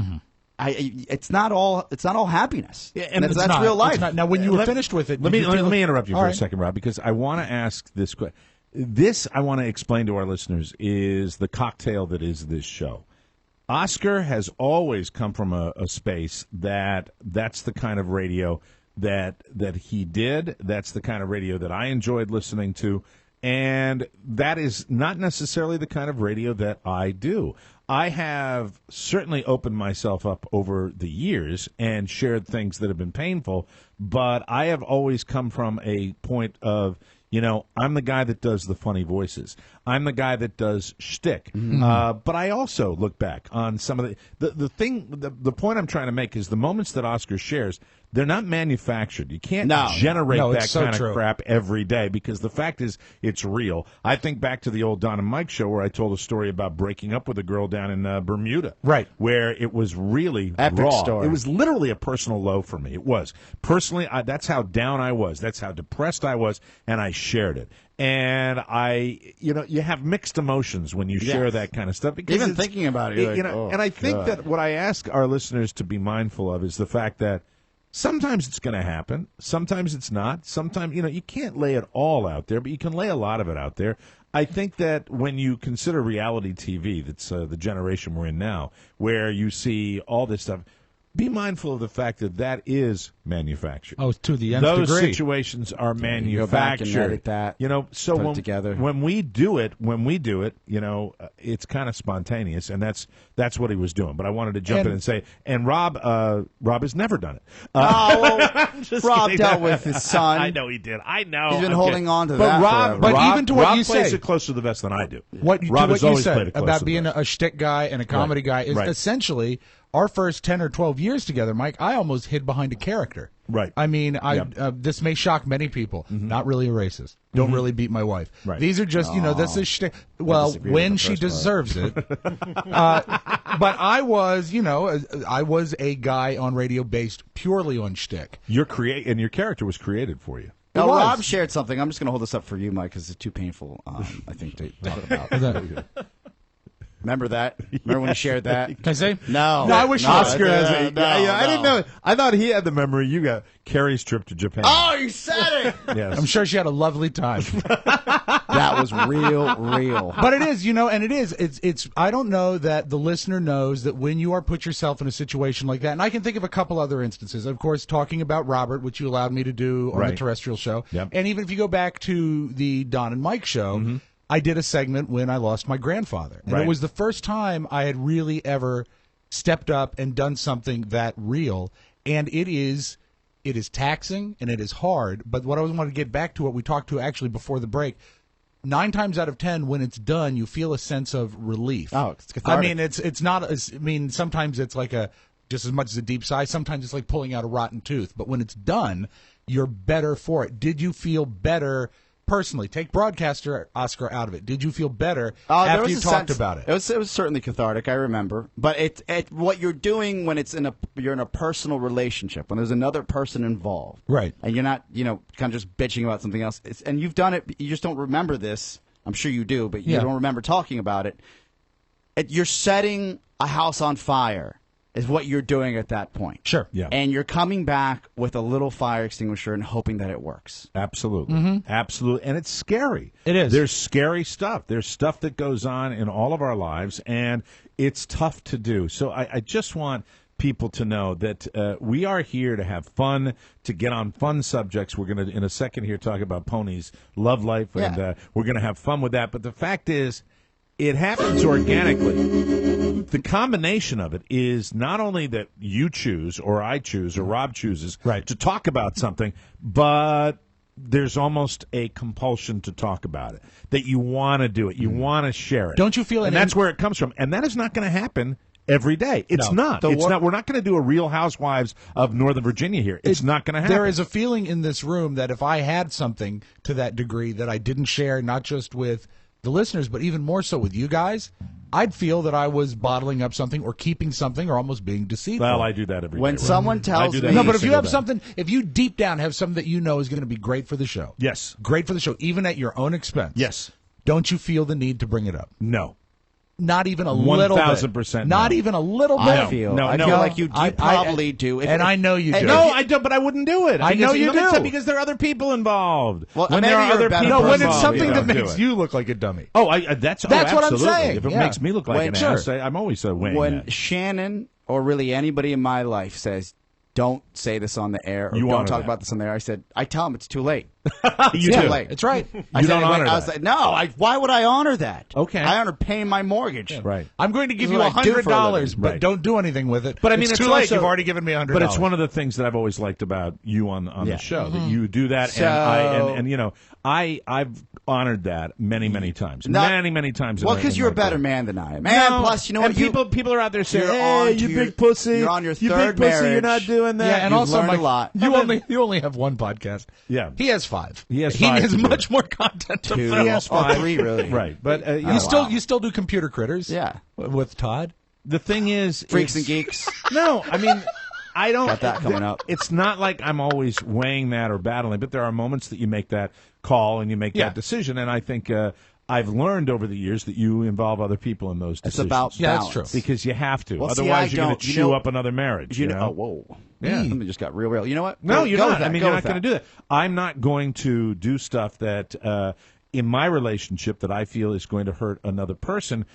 It's not all happiness. Yeah, and that's not. real life. It's not. Now, when you were finished with it, Let me interrupt you for a right. second, Rob, because I want to ask this question. This, I want to explain to our listeners, is the cocktail that is this show. Oscar has always come from a space that's the kind of radio that he did. That's the kind of radio that I enjoyed listening to. And that is not necessarily the kind of radio that I do. I have certainly opened myself up over the years and shared things that have been painful, but I have always come from a point of, I'm the guy that does the funny voices. I'm the guy that does shtick. But I also look back on some of the point I'm trying to make is the moments that Oscar shares, they're not manufactured. You can't generate that kind of crap every day, because the fact is it's real. I think back to the old Don and Mike show where I told a story about breaking up with a girl down in Bermuda. Right. Where it was really epic raw. story. It was literally a personal low for me. It was. Personally, that's how down I was. That's how depressed I was, and I shared it. And you have mixed emotions when you share that kind of stuff. Because even thinking about it, and I think that what I ask our listeners to be mindful of is the fact that sometimes it's going to happen, sometimes it's not. Sometimes, you can't lay it all out there, but you can lay a lot of it out there. I think that when you consider reality TV, that's the generation we're in now, where you see all this stuff, be mindful of the fact that is manufactured. Oh, to the nth Those degree. situations are manufactured. You go back and edit that. So put it together. when we do it, it's kind of spontaneous, and that's what he was doing. But I wanted to jump in and say, and Rob has never done it. Rob dealt with his son. I know he did. I know. He's been I'm holding kidding. on to but that Rob, forever. but Rob- even to what what you plays say. it close to the vest than I do. What Rob has you always played said it close about to the being vest. a shtick guy and a comedy guy is essentially our first 10 or 12 years together, Mike. I almost hid behind a character. Right. I mean, this may shock many people. Not really a racist. Don't really beat my wife. Right. These are just, this is shtick. Well, disagree with when the she first part. deserves it. But I was, I was a guy on radio based purely on shtick. Your character was created for you. Now, was. Rob shared something. I'm just going to hold this up for you, Mike, because it's too painful, I think, to talk about. Remember that? Remember when he shared that? Can I say? No. I wish Oscar has a. No, I didn't no. know. I thought he had the memory. You got Carrie's trip to Japan. Oh, you said it! Yes. I'm sure she had a lovely time. That was real. But it is, and it is. It's. I don't know that the listener knows that when you are put yourself in a situation like that, and I can think of a couple other instances. Of course, talking about Robert, which you allowed me to do on the terrestrial show, and even if you go back to the Don and Mike show, I did a segment when I lost my grandfather, and it was the first time I had really ever stepped up and done something that real, and it is taxing and it is hard. But what I wanted to get back to, what we talked to actually before the break. 9 times out of 10, when it's done, you feel a sense of relief. Oh, it's cathartic. I mean, it's not. Sometimes it's like just as much as a deep sigh. Sometimes it's like pulling out a rotten tooth. But when it's done, you're better for it. Did you feel better personally? Take broadcaster Oscar out of it. Did you feel better after you talked about it? It was certainly cathartic. I remember, but what you're doing when you're in a personal relationship, when there's another person involved, right? And you're not, kind of just bitching about something else. And you've done it. You just don't remember this I'm sure you do, but you don't remember talking about it. You're setting a house on fire is what you're doing at that point. Sure. Yeah. And you're coming back with a little fire extinguisher and hoping that it works. Absolutely. Absolutely. And it's scary. It is. There's scary stuff. There's stuff that goes on in all of our lives, and it's tough to do. So I just want people to know that we are here to have fun, to get on fun subjects. We're going to, in a second here, talk about Pony's love life, and we're going to have fun with that. But the fact is, it happens organically. The combination of it is not only that you choose, or I choose, or Rob chooses to talk about something, but there's almost a compulsion to talk about it, that you want to do it, you want to share it. Don't you feel? And that's where it comes from. And that is not going to happen every day. It's not. It's not. We're not going to do a Real Housewives of Northern Virginia here. It's not going to happen. There is a feeling in this room that if I had something to that degree that I didn't share, not just with the listeners, but even more so with you guys, I'd feel that I was bottling up something or keeping something or almost being deceitful. Well, I do that every day. When someone tells me... No, but if you have something, if you deep down have something that you know is going to be great for the show. Yes. Great for the show, even at your own expense. Yes. Don't you feel the need to bring it up? No. Not even a little bit. 1,000% Not no. even a little bit. I feel like you probably do. And I know you do. No, I don't, but I wouldn't do it. I know you do. Because there are other people involved. Well, when there are other people No, when it's involved, something you that don't makes do it. you look like a dummy. Oh, that's what I'm absolutely. saying. If it Yeah. makes me look like an ass, I'm always weighing When that. Shannon or really anybody in my life says, don't say this on the air or You don't honor talk that. about this on the air, I tell them it's too late. You It's do. too late. That's right. I You said, don't honor I was that. like, no, why would I honor that? Okay. I honor paying my mortgage. Right. I'm going to give This you is what I do for a $100, living. but Right. don't do anything with it. But I mean, it's it's too late. also- You've already given me $100. But it's one of the things that I've always liked about you on the show, that you do that, So- and you know, I've honored that many times, many times. Well, because you're a better man than I am. And No, plus, you know and what? people are out there saying, You're "Hey, on to you your- big pussy, you're on your you third big pussy, you're marriage." not doing that." Yeah, and You've also, learned Mike, a lot. You only have one podcast. Yeah. He has 5. He has He 5 has to do much it. more content to Two. fill. He has 5. 3, really. right? But You still do computer critters? Yeah. With Todd? the thing is, Freaks it's- and Geeks. No, I mean, I don't. Got that coming up. It's not like I'm always weighing that or battling, but there are moments that you make that call and you make that decision, and I think I've learned over the years that you involve other people in those decisions. It's about balance. that's true. Because you have to. Well, see, Otherwise, I you're going don't- to you chew know- up another marriage. You know? Oh, whoa. Yeah. Something just got real. You know what? No, Go- you're go not. with that. I mean, Go you're with not going to that. do that. I'm not going to do stuff that in my relationship that I feel is going to hurt another person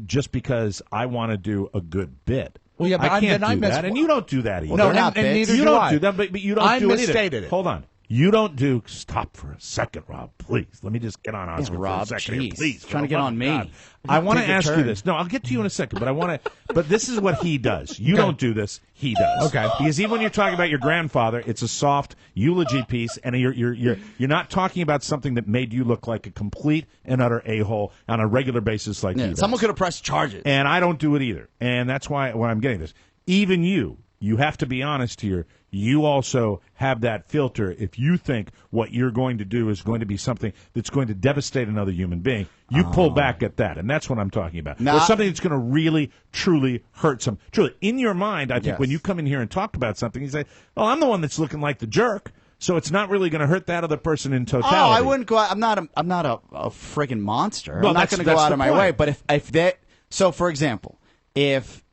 just because I want to do a good bit. Well, yeah, but I can't then I do miss- that, and you don't do that either. Well, they're not and bits. neither you do don't I. do that, but you don't I do it either. misstated it. Hold on. You don't do. Stop for a second, Rob. Please, let me just get on Oscar for Rob, a second. Here, jeez. please, Trying to for get the love on of me. God. I want to Take your ask you turn. this. No, I'll get to you in a second, but I want to. But this is what he does. You don't do this. He does. Okay. Because even when you're talking about your grandfather, it's a soft eulogy piece, and you're not talking about something that made you look like a complete and utter a-hole on a regular basis like he does. Someone could have pressed charges. And I don't do it either. And that's why I'm getting this. Even you have to be honest here. You also have that filter. If you think what you're going to do is going to be something that's going to devastate another human being, you pull back at that. And that's what I'm talking about. Now- Or something that's going to really, truly hurt some. Truly, in your mind, I think Yes. when you come in here and talk about something, you say, well, I'm the one that's looking like the jerk. So it's not really going to hurt that other person in totality. Oh, I wouldn't go out. I'm not a friggin' monster. Well, I'm not that's- going to go that's out the of my point. way. But if that, so for example, if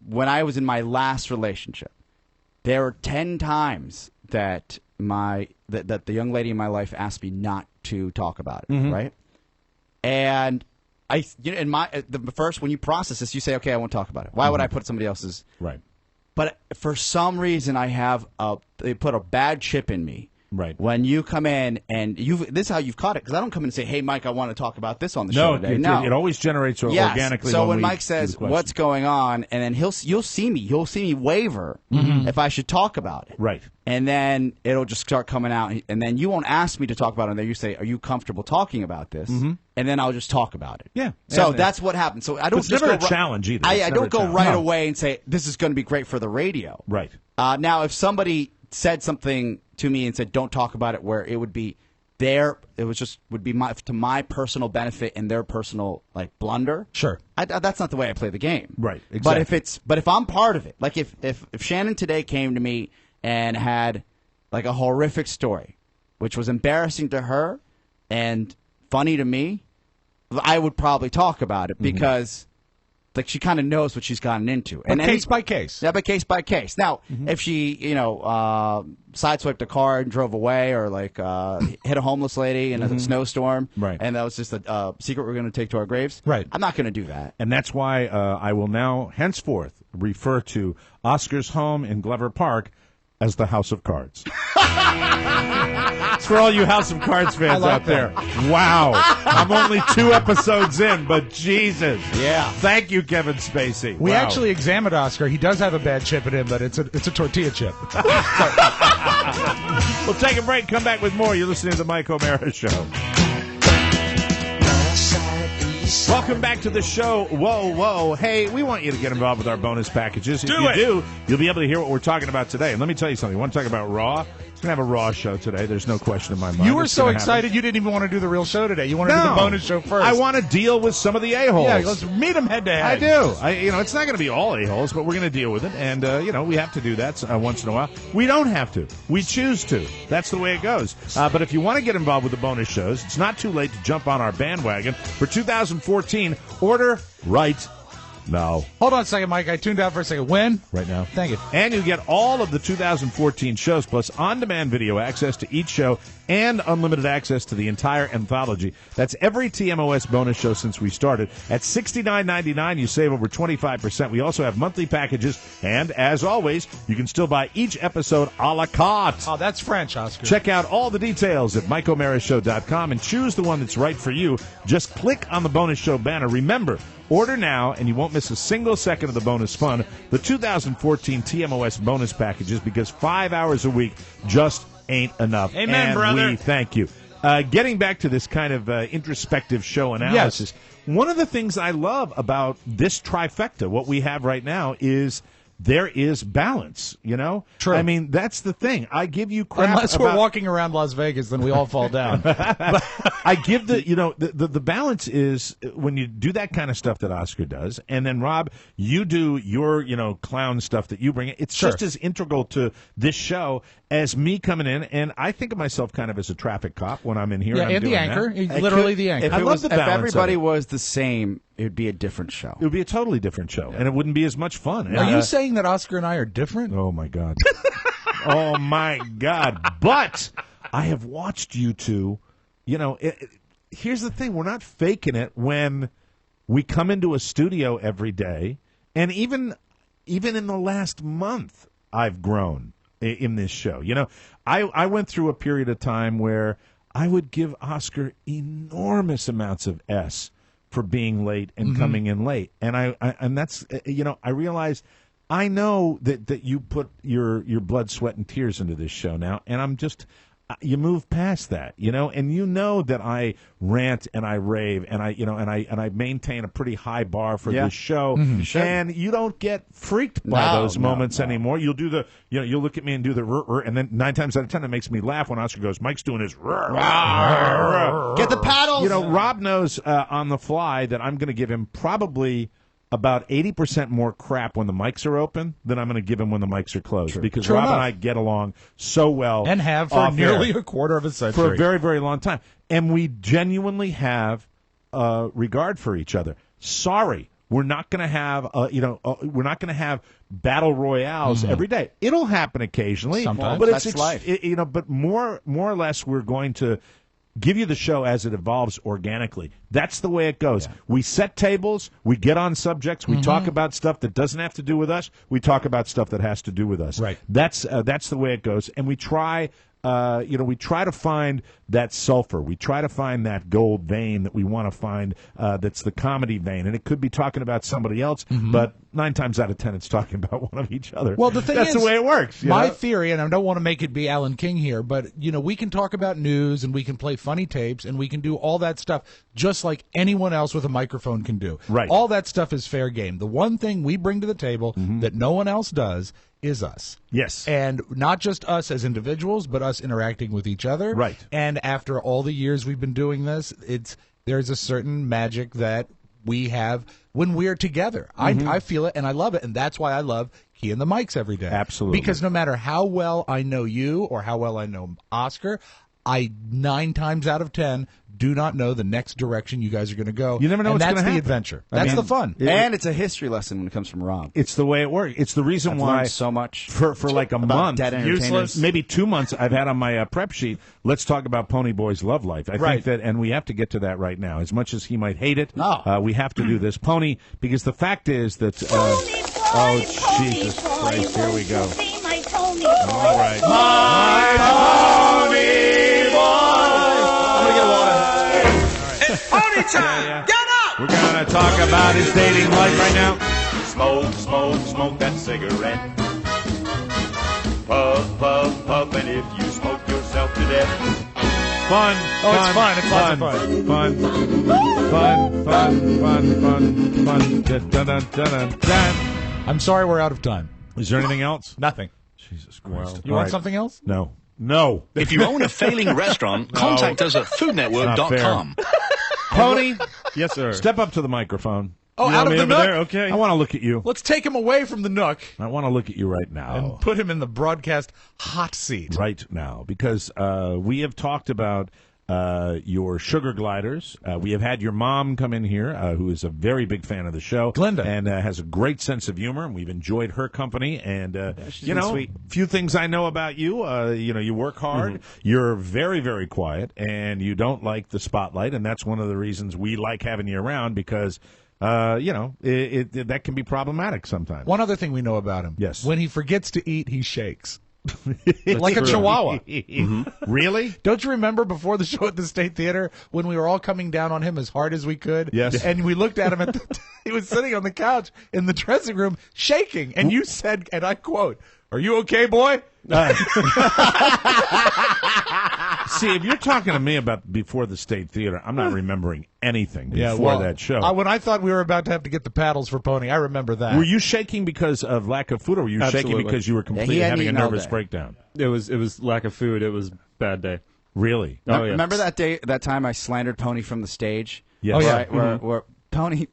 when I was in my last relationship, there were 10 times that that the young lady in my life asked me not to talk about it, Mm-hmm. right? And in the first, when you process this, you say, okay, I won't talk about it. Why would I put somebody else's? Right. But for some reason, they put a bad chip in me. Right. When you come in and this is how you've caught it, because I don't come in and say, hey, Mike, I want to talk about this on the show today. It always generates Yes. organically. So when we Mike do says, the question. what's going on, and then you'll see me waver if I should talk about it. Right. And then it'll just start coming out, and then you won't ask me to talk about it, and then you say, are you comfortable talking about this? And then I'll just talk about it. Yeah. So And- that's what happens. So I don't It's just never go a challenge either. I It's never don't a go challenge. right No. away and say, this is going to be great for the radio. Right. Now, if somebody said something to me and said, don't talk about it, where it would be would be to my personal benefit and their personal blunder. Sure. That's not the way I play the game. Right, exactly. But if I'm part of it, like if Shannon today came to me and had like a horrific story, which was embarrassing to her, and funny to me, I would probably talk about it because like she kind of knows what she's gotten into. And case by case. Yeah, but case by case. Now, if she, sideswiped a car and drove away, or like hit a homeless lady in a snowstorm, right, and that was just a secret we're going to take to our graves, right, I'm not going to do that. And that's why I will now henceforth refer to Oscar's home in Glover Park as the House of Cards. It's for all you House of Cards fans out there. Wow. I'm only 2 episodes in, but Jesus. Yeah. Thank you, Kevin Spacey. We Wow. actually examined Oscar. He does have a bad chip in him, but it's a tortilla chip. We'll take a break, come back with more. You're listening to the Mike O'Mara Show. Welcome back to the show. Whoa, whoa. Hey, we want you to get involved with our bonus packages. If you do, you'll be able to hear what we're talking about today. And let me tell you something. You want to talk about Raw? It's going to have a Raw show today. There's no question in my mind. You were so excited you didn't even want to do the real show today. You wanted to do the bonus show first. I want to deal with some of the a-holes. Yeah, let's meet them head to head. I do. It's not going to be all a-holes, but we're going to deal with it. And, we have to do that once in a while. We don't have to. We choose to. That's the way it goes. But if you want to get involved with the bonus shows, it's not too late to jump on our bandwagon. For 2014, order right now. Hold on a second, Mike. I tuned out for a second. When? Right now. Thank you. And you get all of the 2014 shows, plus on-demand video access to each show and unlimited access to the entire anthology. That's every TMOS bonus show since we started. At $69.99, you save over 25%. We also have monthly packages, and as always, you can still buy each episode a la carte. Oh, that's French, Oscar. Check out all the details at MikeO'MaraShow.com and choose the one that's right for you. Just click on the bonus show banner. Remember, order now, and you won't miss a single second of the bonus fun. The 2014 TMOS bonus packages, because 5 hours a week just ain't enough. Amen, and brother. we thank you. Getting back to this kind of introspective show analysis, one of the things I love about this trifecta, what we have right now, is there is balance, True. I mean, that's the thing. I give you crap Unless we're walking around Las Vegas, then we all fall down. But I give the balance is when you do that kind of stuff that Oscar does, and then Rob, you do your clown stuff that you bring. It's just as integral to this show as me coming in, and I think of myself kind of as a traffic cop when I'm in here. Yeah, and I'm and the doing anchor, that. literally the anchor. I love the balance. If everybody of it. was the same, it would be a different show. It would be a totally different show, and it wouldn't be as much fun. Are you saying that Oscar and I are different? Oh, my God. Oh, my God. But I have watched you two. Here's the thing. We're not faking it when we come into a studio every day. And even in the last month, I've grown in this show. I went through a period of time where I would give Oscar enormous amounts of S for being late and coming in late. And I realized I know that you put your blood, sweat, and tears into this show now, and I'm just you move past that, and that I rant and I rave and I maintain a pretty high bar for this show, and you don't get freaked by those moments anymore. You'll do you'll look at me and do the and then 9 times out of 10 it makes me laugh when Oscar goes, Mike's doing his Get the paddles. Rob knows on the fly that I'm going to give him probably about 80% more crap when the mics are open than I'm going to give him when the mics are closed. Because Rob and I get along so well. And have for nearly a quarter of a century. For a very, very long time. And we genuinely have regard for each other. Sorry, we're not going to have we're not going to have battle royales every day. It'll happen occasionally. Sometimes. But That's life. But more or less we're going to give you the show as it evolves organically. That's the way it goes. Yeah. We set tables, we get on subjects, we talk about stuff that doesn't have to do with us, we talk about stuff that has to do with us. Right. That's the way it goes, and we try to find that sulfur. We try to find that gold vein that we want to find that's the comedy vein. And it could be talking about somebody else, but 9 times out of 10 it's talking about one of each other. Well, the thing that's is, the way it works. My theory, and I don't want to make it be Alan King here, but we can talk about news and we can play funny tapes and we can do all that stuff just like anyone else with a microphone can do. Right. All that stuff is fair game. The one thing we bring to the table that no one else does is us. Yes. And not just us as individuals, but us interacting with each other. Right. And after all the years we've been doing this, there's a certain magic that we have when we're together. I feel it and I love it, and that's why I love Key and the Mics every day. Absolutely. Because no matter how well I know you or how well I know Oscar, I 9 times out of 10 do not know the next direction you guys are going to go. You never know and what's that's going to the happen. adventure. I That's mean, the fun. And it's a history lesson when it comes from Rob. It's the way it works. It's the reason I've why learned so much for like a about month, dead entertainers. maybe 2 months. I've had on my prep sheet. Let's talk about Pony Boy's love life. I think that, and we have to get to that right now. As much as he might hate it, we have to do this, Pony, because the fact is that. Jesus Christ! Here we go. All right, my Pony Boy. I'm gonna get water. It's pony time! Get up! We're gonna talk about his dating life right now. Smoke, smoke, smoke that cigarette. Puff, puff, puff, and if you smoke yourself to death. Fun. Oh, it's fun. It's lots of fun. Fun. Dun, dun, dun, dun, dun. I'm sorry we're out of time. Is there anything else? Nothing. Jesus Christ. You want something else? No. No. If you own a failing restaurant, contact us at foodnetwork.com. Pony, Yes, sir. step up to the microphone. Oh, You out want of me the over nook. there? Okay. I want to look at you. Let's take him away from the nook I want to look at you right now. and put him in the broadcast hot seat. Right now, because we have talked about your sugar gliders. We have had your mom come in here, who is a very big fan of the show, Glenda, and has a great sense of humor. And we've enjoyed her company. And she's been sweet. few things I know about you. You work hard. You're very, very quiet, and you don't like the spotlight. And that's one of the reasons we like having you around because. That can be problematic sometimes. One other thing we know about him. Yes. When he forgets to eat, he shakes. Like a chihuahua. Really? Don't you remember before the show at the State Theater when we were all coming down on him as hard as we could? Yes. And we looked at him he was sitting on the couch in the dressing room shaking. And you said, and I quote, "Are you okay, boy?" See, if you're talking to me about before the State Theater, I'm not remembering anything before that show. When I thought we were about to have to get the paddles for Pony, I remember that. Were you shaking because of lack of food, or were you shaking Absolutely. because you were completely having a nervous breakdown? It was lack of food. It was bad day. Really? Oh, yeah. Remember that time I slandered Pony from the stage? Yes. Oh, yeah. Where Pony.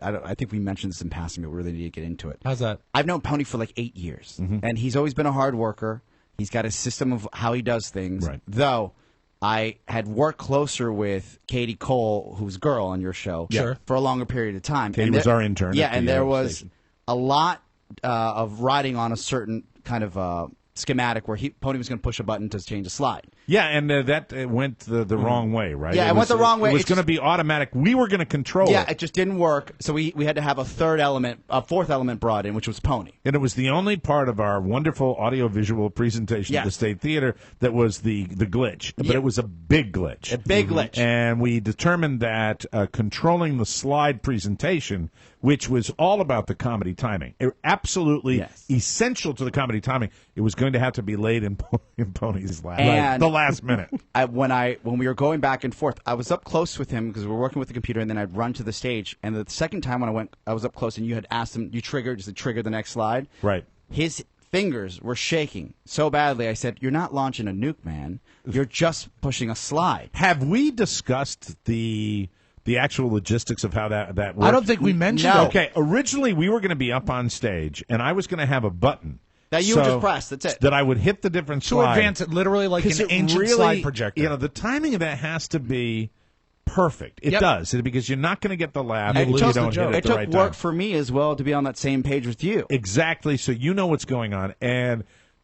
I think we mentioned this in passing, but we really need to get into it. How's that? I've known Pony for like 8 years, and he's always been a hard worker. He's got a system of how he does things. Right. Though I had worked closer with Katie Cole, who's a girl on your show, Sure. for a longer period of time. Katie And was our intern. Yeah, at the and there was station. a lot of riding on a certain kind of schematic where Pony was going to push a button to change a slide. Yeah, and that went the wrong way, right? Yeah, it went the wrong way. It was It going to just- be automatic. We were going to control Yeah, it. it just didn't work. So we had to have a fourth element brought in, which was Pony. And it was the only part of our wonderful audiovisual presentation at the Yes. State Theater that was the glitch. But Yeah. it was a big glitch. A big glitch. And we determined that controlling the slide presentation, which was all about the comedy timing, absolutely essential to the comedy timing, it was going to have to be laid in Pony's lap. And the last minute. When we were going back and forth, I was up close with him because we were working with the computer, and then I'd run to the stage. And the second time when I was up close, and you had asked him, you triggered the next slide. Right. His fingers were shaking so badly. I said, "You're not launching a nuke, man. You're just pushing a slide." Have we discussed the actual logistics of how that works? I don't think we mentioned No. it. Okay, originally we were going to be up on stage, and I was going to have a button That you would just press. That's it. that I would hit the different To slide. advance it literally like 'Cause an it ancient really, slide projector. The timing of that has to be perfect. It Yep. does, because you're not going to get the laugh You if lose you the don't joke. hit it It at the took right work time. for me as well to be on that same page with you. Exactly, so you know what's going on. And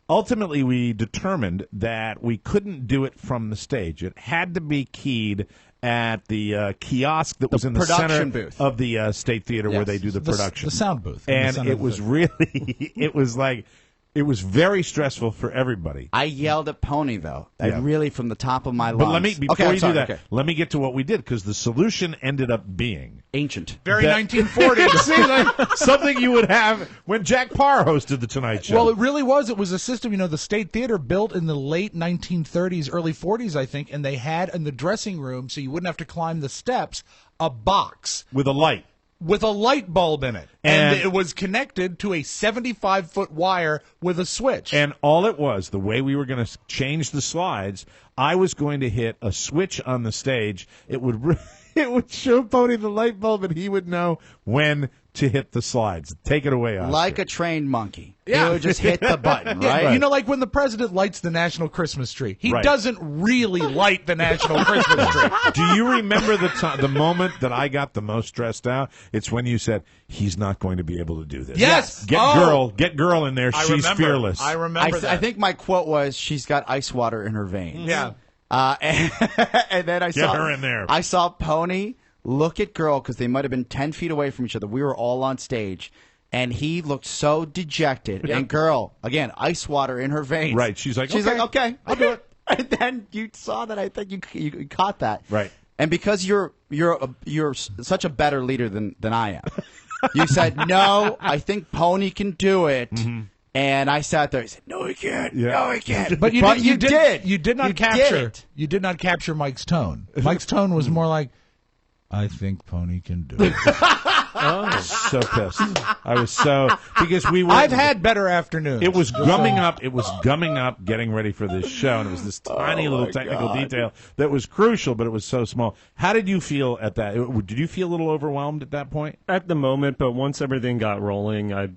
ultimately we determined that we couldn't do it from the stage. It had to be keyed at the kiosk that was in the production center booth of the State Theater where Yes. they do the The production. sound booth. And The sound it was booth. really, it was very stressful for everybody. I yelled at Pony, though. I Yeah. really, from the top of my lungs. But let me, before Okay, I'm you sorry, do that, okay. let me get to what we did, because the solution ended up being Ancient. Very that- 1940s. See, like, something you would have when Jack Parr hosted the Tonight Show. Well, it really was. It was a system, the State Theater built in the late 1930s, early 40s, I think, and they had in the dressing room, so you wouldn't have to climb the steps, a box with a light. with a light bulb in it. And it was connected to a 75-foot wire with a switch. And all it was, the way we were going to change the slides, I was going to hit a switch on the stage. It would it would show Pony the light bulb, and he would know when to hit the slides. Take it away, Oscar. Like a trained monkey. Yeah. He would just hit the button, right? You know, like when the president lights the national Christmas tree. He Right. doesn't really light the national Christmas tree. Do you remember the moment that I got the most stressed out? It's when you said, he's not going to be able to do this. Yes. Get girl in there. I She's remember. fearless. I remember that. I think my quote was, she's got ice water in her veins. Yeah. And then I Get saw her in there. I saw Pony look at Girl because they might have been 10 feet away from each other. We were all on stage, and he looked so dejected. And Girl, again, ice water in her veins. Right. She's like, okay, I'll do it. And then you saw that. I think you caught that. Right. And because you're such a better leader than I am, you said, no, I think Pony can do it. Mm-hmm. And I sat there. He said, "No, he can't. Yeah. No, he can't." But you did. You did not capture. it. You did not capture Mike's tone. Mike's tone was more like, "I think Pony can do it." So pissed. I was so because we were. I've had better afternoons. It was gumming up. It was gumming up, getting ready for this show, and it was this tiny little technical detail that was crucial, but it was so small. How did you feel at that? Did you feel a little overwhelmed at that point? At the moment, but once everything got rolling, I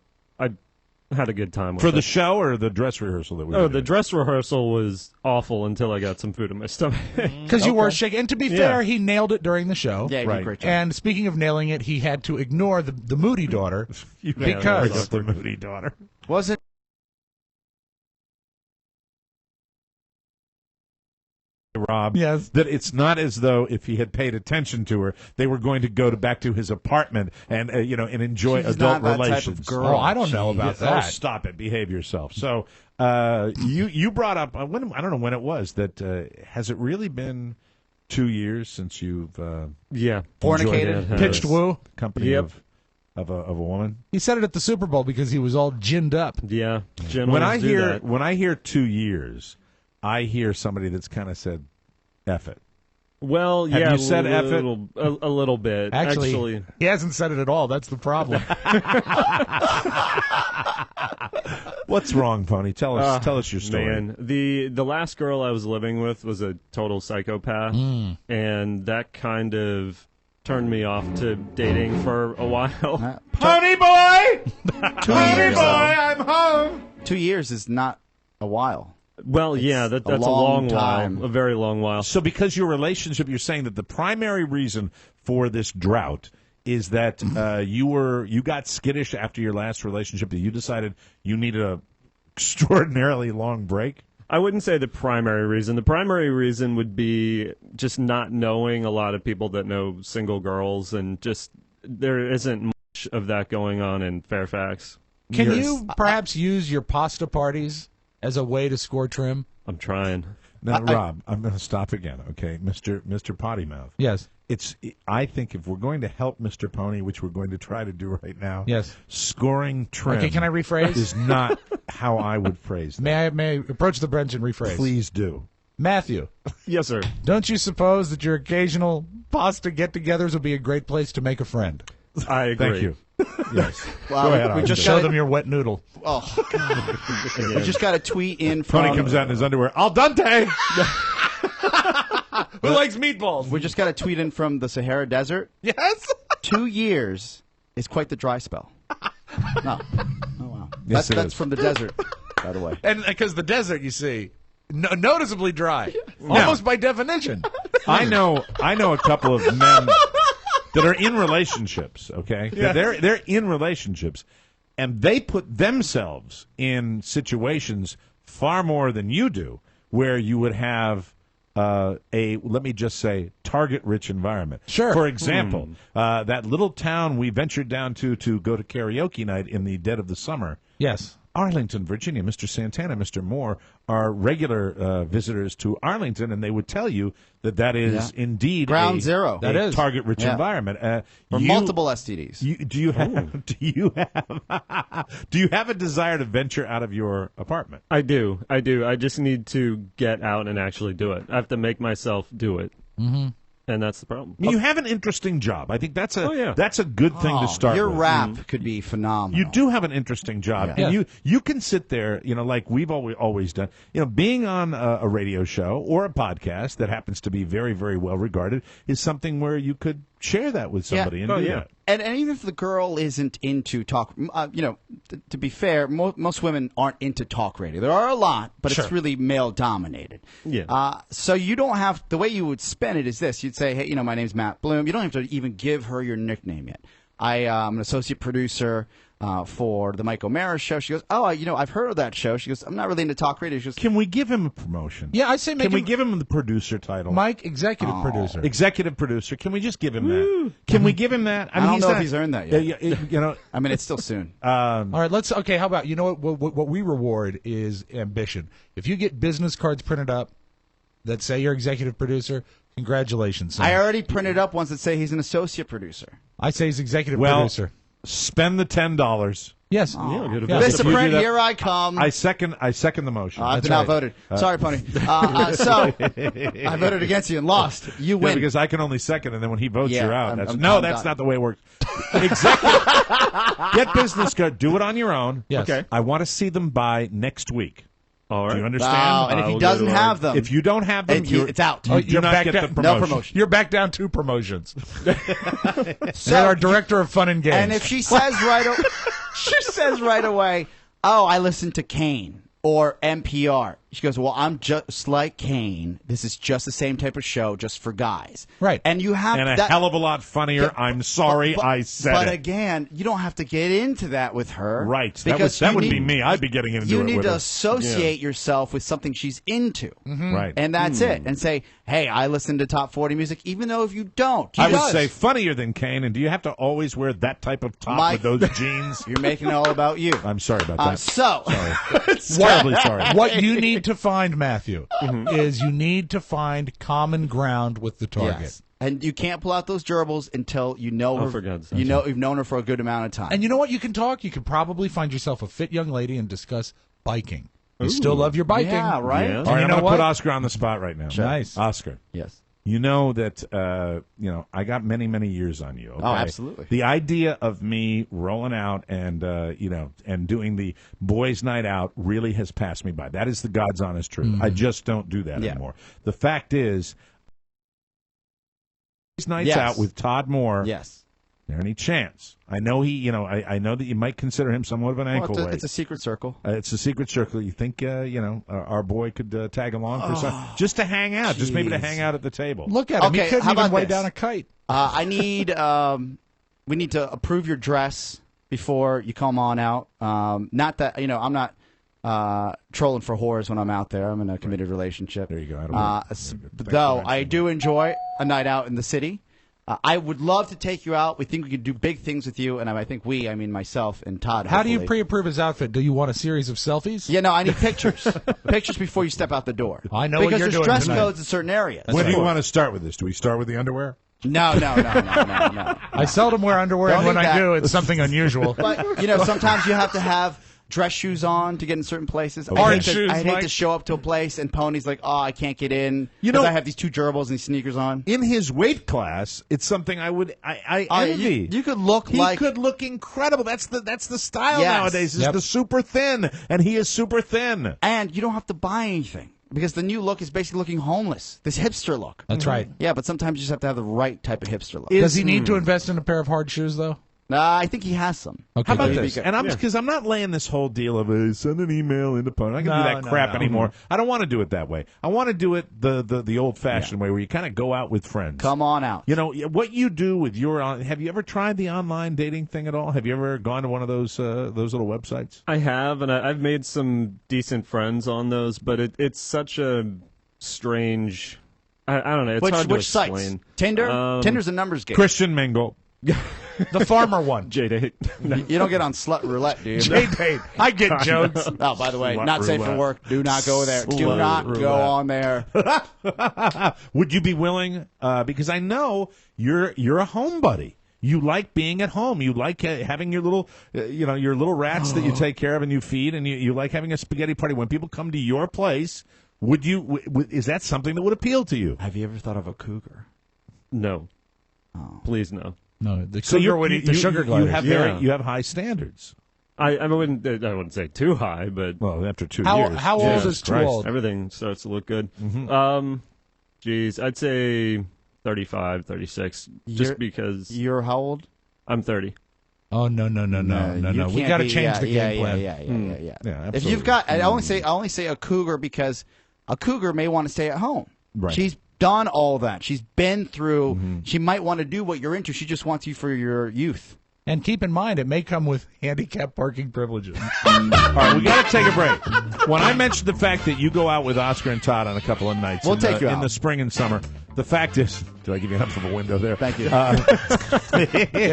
had a good time with For the it. show or the dress rehearsal that we were the doing? dress rehearsal was awful until I got some food in my stomach. Because you were shaking. And to be fair, he nailed it during the show. Yeah, he did a great job. And speaking of nailing it, he had to ignore the moody daughter because the moody daughter. Was it? Rob, yes, that it's not as though if he had paid attention to her, they were going to go back to his apartment and and enjoy She's adult not that type of relations. girl. Oh, I don't know about that. Oh, stop it! Behave yourself. So you brought up I don't know when it was that has it really been 2 years since you've fornicated, pitched woo, company of a woman? He said it at the Super Bowl because he was all ginned up. Yeah, when I hear 2 years, I hear somebody that's kind of said, "F it." Well, Have yeah, you said F it? a little bit. Actually, he hasn't said it at all. That's the problem. What's wrong, Pony? Tell us your story. Man, the last girl I was living with was a total psychopath, and that kind of turned me off to dating for a while. Pony boy! 2 Pony years, boy, though. I'm home! 2 years is not a while. Well, yeah, that's a long time. while, a very long while. So because your relationship, you're saying that the primary reason for this drought is that you got skittish after your last relationship, that you decided you needed a extraordinarily long break? I wouldn't say the primary reason. The primary reason would be just not knowing a lot of people that know single girls, and just there isn't much of that going on in Fairfax. Can you perhaps use your pasta parties as a way to score trim? I'm trying. Now, Rob, I'm going to stop again, okay? Mr. Potty Mouth. Yes. I think if we're going to help Mr. Pony, which we're going to try to do right now, yes, scoring trim. Okay, can I rephrase? Is not how I would phrase that. May I approach the bench and rephrase? Please do. Matthew. Yes, sir. Don't you suppose that your occasional pasta get-togethers would be a great place to make a friend? I agree. Thank you. Yes. Well, Go ahead. We just show them your wet noodle. Oh, God. We just got a tweet in from... Tony comes out in his underwear. Al dente! Who likes meatballs? We just got a tweet in from the Sahara Desert. Yes? 2 years is quite the dry spell. No. Oh, wow. Yes, That's from the desert, by the way. And because the desert, you see, noticeably dry. Almost by definition. I know a couple of men that are in relationships, okay? Yeah. They're in relationships, and they put themselves in situations far more than you do, where you would have let me just say, target-rich environment. Sure. For example, that little town we ventured down to go to karaoke night in the dead of the summer. Yes. Arlington, Virginia. Mr. Santana, Mr. Moore are regular visitors to Arlington, and they would tell you that is indeed ground zero. That is target-rich environment. For multiple STDs. Do you have a desire to venture out of your apartment? I do. I just need to get out and actually do it. I have to make myself do it. Mm-hmm. And that's the problem. I mean, you have an interesting job. I think that's a Oh, yeah. that's a good thing to start Your with. rap could be phenomenal. You do have an interesting job, Yeah. and you can sit there, like we've always done. Being on a radio show or a podcast that happens to be very, very well regarded is something where you could share that with somebody and do that. And even if the girl isn't into talk, to be fair, most women aren't into talk radio. There are a lot, but it's really male dominated. Yeah. So you don't have, the way you would spin it is this. You'd say, hey, my name's Matt Bloom. You don't have to even give her your nickname yet. I'm an associate producer for the Mike O'Mara show. She goes, I've heard of that show. She goes, I'm not really into talk radio. She goes, can we give him a promotion? Yeah, I say can we give him the producer title? Mike, executive producer. Executive producer. Can we just give him that? Can we give him that? I don't know if he's earned that yet. I mean, it's still soon. All right, how about, what we reward is ambition. If you get business cards printed up that say you're executive producer, congratulations, son. I already printed up ones that say he's an associate producer. I say he's executive producer. Spend the $10. Yes. Mr. Print, here I come. I second the motion. I've been outvoted. Sorry, Pony. So I voted against you and lost. You win. Because I can only second, and then when he votes, you're out. That's not the way it works. Executive. Get business card. Do it on your own. Yes. Okay. I want to see them by next week. All right. Do you understand? Wow. And if he doesn't have them, if you don't have them, it's out. You do not get the promotion. No promotion. You're back down 2 promotions. So our director of fun and games. And if she says right away, "Oh, I listen to Kane or NPR," she goes, "Well, I'm just like Kane. This is just the same type of show, just for guys." Right. And you have a hell of a lot funnier. Yeah, I'm sorry I said it. But again, you don't have to get into that with her. Right. That would be me. I'd be getting into it with her. You need to associate yourself with something she's into. Mm-hmm. Right. And that's it. And say, hey, I listen to top 40 music, even though if you don't. I would say funnier than Kane, and do you have to always wear that type of top with those jeans? You're making it all about you. I'm sorry about that. Sorry. Terribly sorry. What you need to find, Matthew, is you need to find common ground with the target. Yes. And you can't pull out those gerbils until you know her. For God's sake. You've known her for a good amount of time. And you know what? You can talk. You can probably find yourself a fit young lady and discuss biking. You still love your biking. Yeah, right? Yeah. All right, I'm going to put Oscar on the spot right now. Sure. Nice. Oscar. Yes. You know that, I got many, many years on you. Okay? Oh, absolutely. The idea of me rolling out and, and doing the boys' night out really has passed me by. That is the God's honest truth. I just don't do that anymore. The fact is, boys' nights out with Todd Moore. Yes. Is there any chance? I know he, I know that you might consider him somewhat of an ankle weight. It's a secret circle. It's a secret circle. You think, our boy could tag along for some, just to hang out, just maybe to hang out at the table. Look at him. Okay, He couldn't how even about weigh this? down a kite. I need, we need to approve your dress before you come on out. Not that, I'm not trolling for whores when I'm out there. I'm in a committed relationship. There you go. Though I do enjoy a night out in the city. I would love to take you out. We think we could do big things with you, and I think I mean myself and Todd. How do you hopefully. pre-approve his outfit? Do you want a series of selfies? Yeah, no, I need pictures. Pictures before you step out the door. I know what because you're there's doing dress tonight. codes in certain areas. When do you want to start with this? Do we start with the underwear? No. I seldom wear underwear, Don't and when need I that. do, it's something unusual. But sometimes you have to have dress shoes on to get in certain places. Orange shoes, I'd hate Mike. to show up to a place and Pony's like, oh, I can't get in because I have these 2 gerbils and these sneakers on. In his weight class, it's something I envy. You could look he could look incredible. That's the style nowadays. Is the super thin, and he is super thin. And you don't have to buy anything. Because the new look is basically looking homeless. This hipster look. That's right. Yeah, but sometimes you just have to have the right type of hipster look. Does he need to invest in a pair of hard shoes, though? I think he has some. Okay, How about good. this? And because I'm not laying this whole deal of send an email into Pony. I can do that crap anymore. I don't want to do it that way. I want to do it the old fashioned way, where you kind of go out with friends. Come on out. What you do with your. Have you ever tried the online dating thing at all? Have you ever gone to one of those little websites? I have, and I've made some decent friends on those, but it's such a strange. I don't know. It's hard to which sites? explain. Tinder? Tinder's a numbers game. Christian Mingle. The farmer one. J-Date. You don't get on slut roulette, do you? J-Date. I get jokes. Oh, by the way, Slut not safe for roulette. work. Do not go there. Do Slut not roulette. go on there. Would you be willing? Because I know you're a homebody. You like being at home. You like having your little, your little rats that you take care of and you feed, and you like having a spaghetti party. When people come to your place, would you? Is that something that would appeal to you? Have you ever thought of a cougar? No. Please, no. No, the So cougar would eat the sugar gliders. You have high standards. I wouldn't say too high, but well, after 2 how, years, how old is too old? Everything starts to look good. Mm-hmm. I'd say 35, 36, just because. You're how old? I'm 30. Oh no! We got to change the game plan. Yeah, if you've got, I only say a cougar because a cougar may want to stay at home. Right. She's done all that. She's been through. She might want to do what you're into. She just wants you for your youth. And keep in mind, it may come with handicap parking privileges. All right, we got to take a break. When I mentioned the fact that you go out with Oscar and Todd on a couple of nights We'll take you in out. the spring and summer, the fact is, did I give you enough of a window there? Thank you.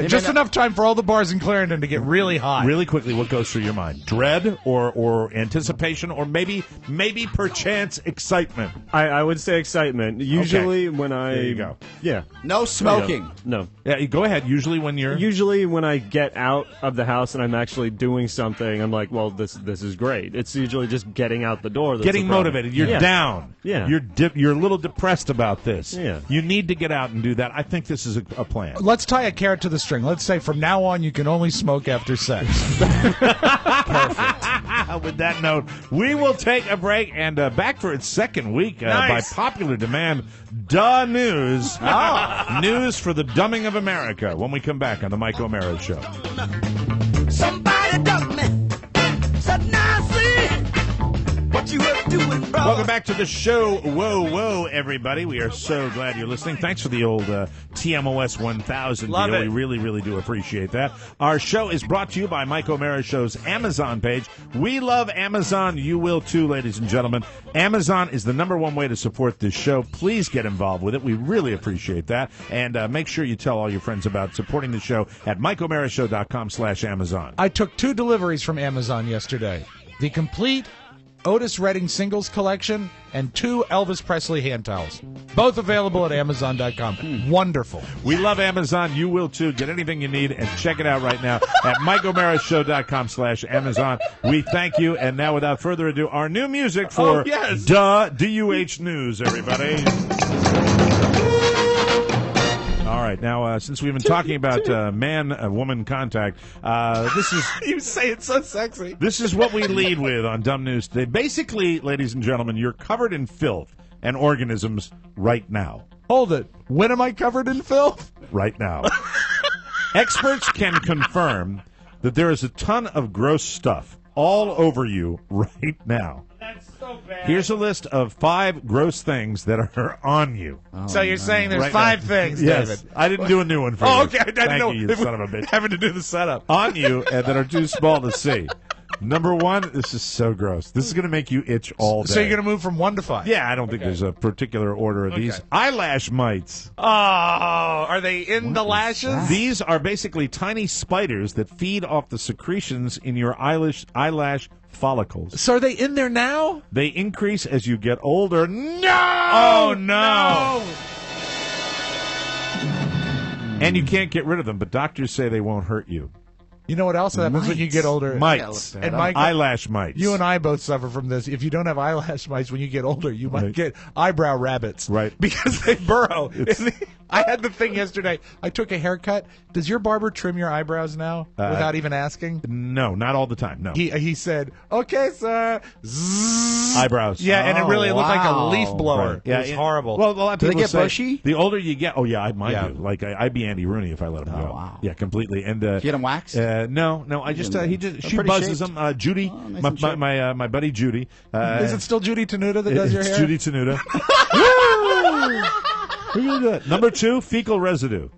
Just enough time for all the bars in Clarendon to get really hot. Really quickly, what goes through your mind? Dread or anticipation or maybe perchance excitement? I would say excitement. Usually when I... There you go. Yeah. No smoking. No. Yeah, go ahead. Usually when I get out of the house and I'm actually doing something, I'm like, well, this is great. It's usually just getting out the door. That's getting the problem. motivated. You're down. Yeah. You're a little depressed about this. Yeah. You need to get out and do that. I think this is a plan. Let's tie a carrot to the string. Let's say from now on you can only smoke after sex. Perfect. With that note, we will take a break and back for its second week by popular demand. Duh News. News for the dumbing of America when we come back on the Mike O'Mara Show. Somebody dumped me. Said, now see what you were doing, bro. Welcome back to the show. Whoa, everybody. We are so glad you're listening. Thanks for the old TMOS 1000 Love deal. it. We really, really do appreciate that. Our show is brought to you by Mike O'Mara Show's Amazon page. We love Amazon. You will too, ladies and gentlemen. Amazon is the #1 way to support this show. Please get involved with it. We really appreciate that. And make sure you tell all your friends about supporting the show at MikeO'MaraShow.com/Amazon. I took 2 deliveries from Amazon yesterday. The complete Otis Redding singles collection and 2 Elvis Presley hand towels. Both available at Amazon.com. Wonderful. We love Amazon. You will too. Get anything you need and check it out right now at MikeO'MaraShow.com/Amazon. We thank you. And now, without further ado, our new music for DUH News, everybody. All right, now since we've been talking about man-woman contact, this is You say it so sexy. this is what we lead with on Dumb News today. Basically, ladies and gentlemen, you're covered in filth and organisms right now. Hold it. When am I covered in filth? Right now. Experts can confirm that there is a ton of gross stuff all over you right now. That's so bad. Here's a list of 5 gross things that are on you. So you're saying there's Right 5 now. things, Yes. David. I didn't do a new one for you. Oh, okay. I didn't Thank know. you, son of a bitch. Having to do the setup. On you that are too small to see. Number 1, this is so gross. This is going to make you itch all day. So you're going to move from 1 to 5? Yeah, I don't think there's a particular order of these. Eyelash mites. Oh, are they in the lashes? These are basically tiny spiders that feed off the secretions in your eyelash follicles. So are they in there now? They increase as you get older. No! Oh, no. And you can't get rid of them, but doctors say they won't hurt you. You know what else happens when you get older? Mites. And Mike, eyelash mites. you and I both suffer from this. If you don't have eyelash mites when you get older, you might get eyebrow rabbits. Right. Because they burrow. I had the thing yesterday. I took a haircut. Does your barber trim your eyebrows now without even asking? No, not all the time. No. He said, "Okay, sir." Zzz. Eyebrows. Yeah, and it really looked like a wow. leaf blower. Right. Yeah, it was horrible. Well, a lot of Do they people get say bushy? the older you get. Oh yeah, I might Yeah. do. Like I'd be Andy Rooney if I let him go. wow. Yeah, completely. And Get them waxed? no. I just she pretty buzzes shaped. them. Judy, nice and shaped. my buddy Judy. Is it still Judy Tenuta that does your it's hair? Judy Tenuta. We're gonna do it. Number 2, fecal residue.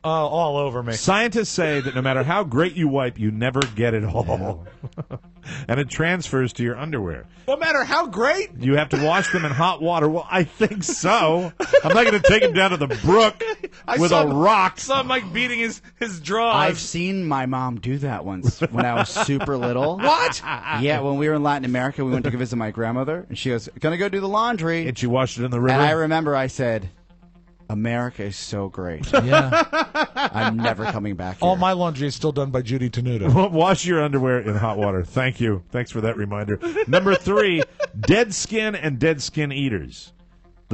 Oh, all over me. Scientists say that no matter how great you wipe, you never get it all. And it transfers to your underwear. No matter how great. You have to wash them in hot water. Well, I think so. I'm not going to take them down to the brook with a rock. Saw Mike beating his drawers. I've seen my mom do that once when I was super little. What? Yeah, when we were in Latin America, we went to go visit my grandmother, and she goes, "Gonna go do the laundry." And she washed it in the river. And I remember I said, "America is so great. Yeah. I'm never coming back here." All my laundry is still done by Judy Tenuta. Wash your underwear in hot water. Thank you. Thanks for that reminder. Number 3, dead skin and dead skin eaters.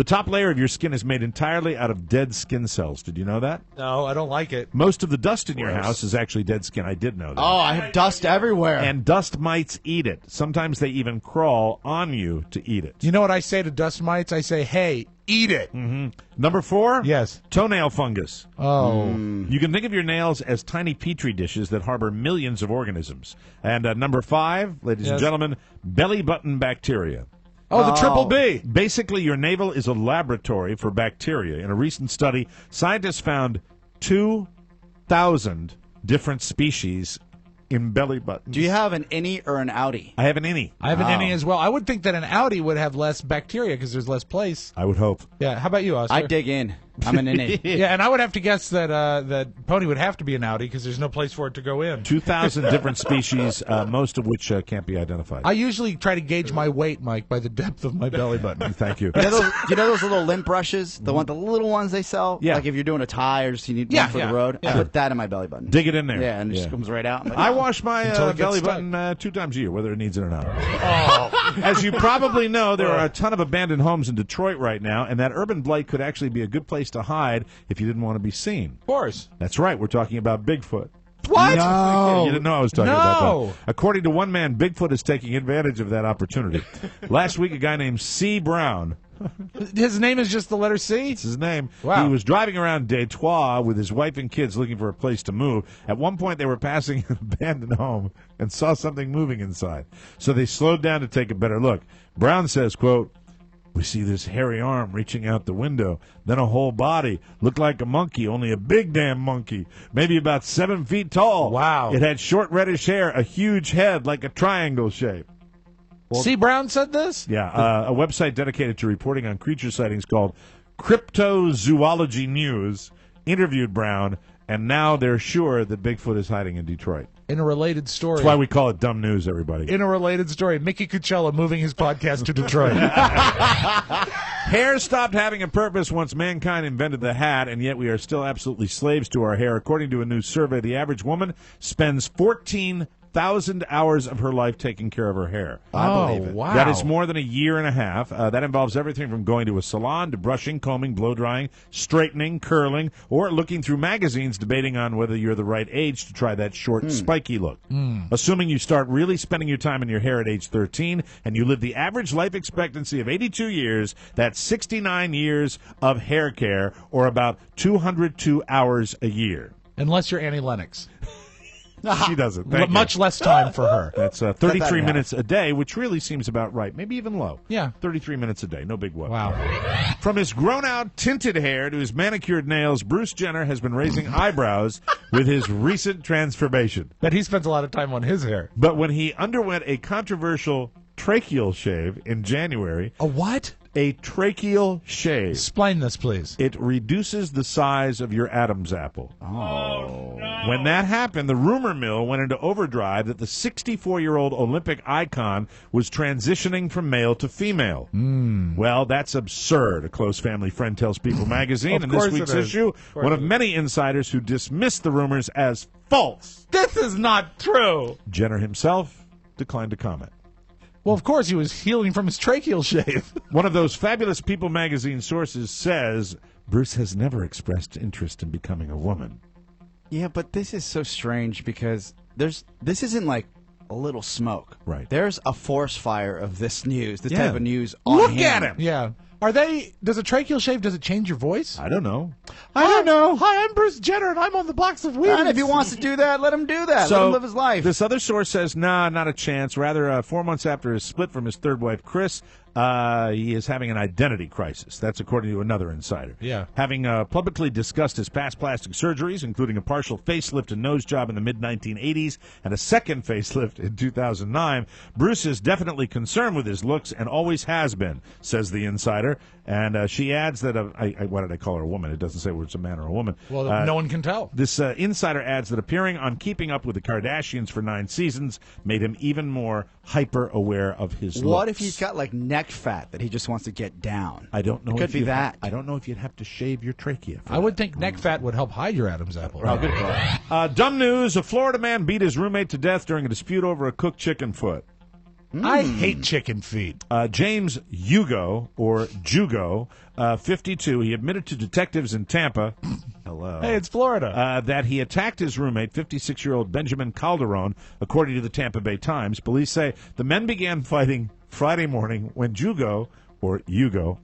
The top layer of your skin is made entirely out of dead skin cells. Did you know that? No, I don't like it. Most of the dust in your house is actually dead skin. I did know that. Oh, I have dust everywhere. And dust mites eat it. Sometimes they even crawl on you to eat it. You know what I say to dust mites? I say, hey, eat it. Mm-hmm. Number 4? Yes. Toenail fungus. Oh. You can think of your nails as tiny petri dishes that harbor millions of organisms. And number 5, ladies and gentlemen, belly button bacteria. Oh, the triple B. Basically, your navel is a laboratory for bacteria. In a recent study, scientists found 2,000 different species in belly buttons. Do you have an innie or an outie? I have an innie. I have an innie as well. I would think that an outie would have less bacteria because there's less place. I would hope. Yeah. How about you, Oscar? I dig in. I'm an innie. Yeah, and I would have to guess that that Pony would have to be an outie because there's no place for it to go in. 2,000 different species, most of which can't be identified. I usually try to gauge my weight, Mike, by the depth of my belly button. Thank you. You know those little lint brushes? The little ones they sell? Yeah. Like if you're doing a tie or just you need one for the road? Yeah. I put that in my belly button. Dig it in there. Yeah, and it just comes right out. I'm like, I wash my belly button 2 times a year, whether it needs it or not. As you probably know, there are a ton of abandoned homes in Detroit right now, and that urban blight could actually be a good place to hide if you didn't want to be seen. Of course. That's right. We're talking about Bigfoot. What? No. You didn't know I was talking about No. that. According to one man, Bigfoot is taking advantage of that opportunity. Last week, a guy named C. Brown. His name is just the letter C? It's his name. Wow. He was driving around Detroit with his wife and kids looking for a place to move. At one point, they were passing an abandoned home and saw something moving inside. So they slowed down to take a better look. Brown says, quote, "We see this hairy arm reaching out the window, then a whole body. Looked like a monkey, only a big damn monkey, maybe about 7 feet tall. Wow. It had short reddish hair, a huge head like a triangle shape." C. Brown said this? Yeah, a website dedicated to reporting on creature sightings called Cryptozoology News interviewed Brown, and now they're sure that Bigfoot is hiding in Detroit. In a related story. That's why we call it dumb news, everybody. In a related story, Mickey Cucella moving his podcast to Detroit. Hair stopped having a purpose once mankind invented the hat, and yet we are still absolutely slaves to our hair. According to a new survey, the average woman spends 14,000 hours of her life taking care of her hair. I believe it. Wow. That is more than a year and a half. That involves everything from going to a salon to brushing, combing, blow drying, straightening, curling, or looking through magazines debating on whether you're the right age to try that short, spiky look. Assuming you start really spending your time in your hair at age 13 and you live the average life expectancy of 82 years, that's 69 years of hair care, or about 202 hours a year. Unless you're Annie Lennox. She doesn't. Thank you. Much less time for her. That's 33 minutes a day, which really seems about right. Maybe even low. Yeah. 33 minutes a day. No big whoop. Wow. From his grown-out tinted hair to his manicured nails, Bruce Jenner has been raising eyebrows with his recent transformation. But he spends a lot of time on his hair. But when he underwent a controversial tracheal shave in January... A what? A tracheal shave. Explain this, please. It reduces the size of your Adam's apple. Oh. No. When that happened, the rumor mill went into overdrive that the 64-year-old Olympic icon was transitioning from male to female. Well, that's absurd, a close family friend tells People magazine. In this week's issue, one of many insiders who dismissed the rumors as false. This is not true. Jenner himself declined to comment. Well, of course, he was healing from his tracheal shave. One of those fabulous People magazine sources says Bruce has never expressed interest in becoming a woman. Yeah, but this is so strange because this isn't like a little smoke. Right. There's a force fire of this news, this Yeah. type of news on Look him. at him. Yeah. Does a tracheal shave, does it change your voice? I don't know. I don't know. Hi, I'm Bruce Jenner, and I'm on the box of weed. And if he wants to do that, let him do that. So, let him live his life. This other source says, nah, not a chance. Rather, 4 months after his split from his third wife, Chris, he is having an identity crisis. That's according to another insider. Yeah. Having publicly discussed his past plastic surgeries, including a partial facelift and nose job in the mid-1980s and a second facelift in 2009, Bruce is definitely concerned with his looks and always has been, says the insider. And she adds that, why did I call her a woman? It doesn't say whether it's a man or a woman. Well, no one can tell. This insider adds that appearing on Keeping Up with the Kardashians for 9 seasons made him even more hyper-aware of his looks. What if he's got like neck fat that he just wants to get down? I don't know. It could be that. I don't know if you'd have to shave your trachea. I would think neck fat would help hide your Adam's apple. Oh, good call. Dumb news. A Florida man beat his roommate to death during a dispute over a cooked chicken foot. I hate chicken feet. James Hugo, or Jugo, 52, he admitted to detectives in Tampa, hello, Hey, it's Florida. that he attacked his roommate, 56-year-old Benjamin Calderon, according to the Tampa Bay Times. Police say the men began fighting Friday morning when Jugo, or Hugo,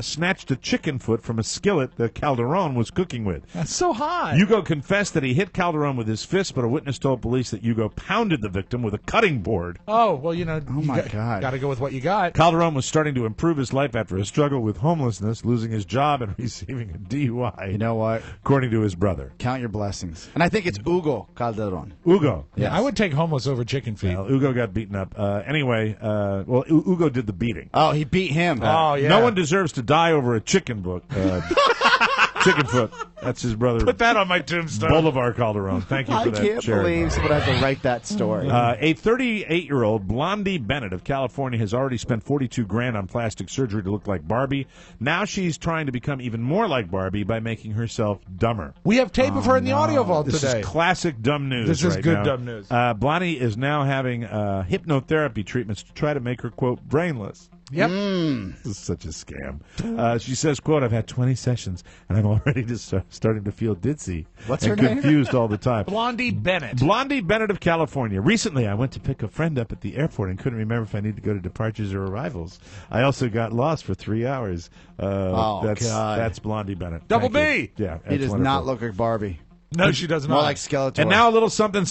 snatched a chicken foot from a skillet that Calderon was cooking with. That's so hot. Hugo confessed that he hit Calderon with his fist, but a witness told police that Hugo pounded the victim with a cutting board. Oh, well, you know, God. got to go with what you got. Calderon was starting to improve his life after a struggle with homelessness, losing his job and receiving a DUI. You know what? According to his brother. Count your blessings. And I think it's Hugo Calderon. Hugo. Yeah, I would take homeless over chicken feet. Well, Hugo got beaten up. Well, Hugo did the beating. Oh, he beat him. Oh, yeah. No one deserves to die over a chicken foot. Chicken foot. That's his brother. Put that on my tombstone. Bolivar Calderon. Thank you for that. I can't believe someone has to write that story. A 38-year-old Blondie Bennett of California has already spent $42,000 on plastic surgery to look like Barbie. Now she's trying to become even more like Barbie by making herself dumber. We have tape of her in the audio vault This today. is classic dumb news. This is right good now. dumb news. Blondie is now having hypnotherapy treatments to try to make her, quote, brainless. Yep. This is such a scam. She says, quote, I've had 20 sessions, and I'm already just starting to feel ditzy. What's and her name? confused all the time. Blondie Bennett. Blondie Bennett of California. Recently, I went to pick a friend up at the airport and couldn't remember if I needed to go to departures or arrivals. I also got lost for 3 hours. God. That's Blondie Bennett. Double Thank B. you. Yeah, He that's does wonderful. not look like Barbie. No, she does not. More like Skeletor. And now a little something.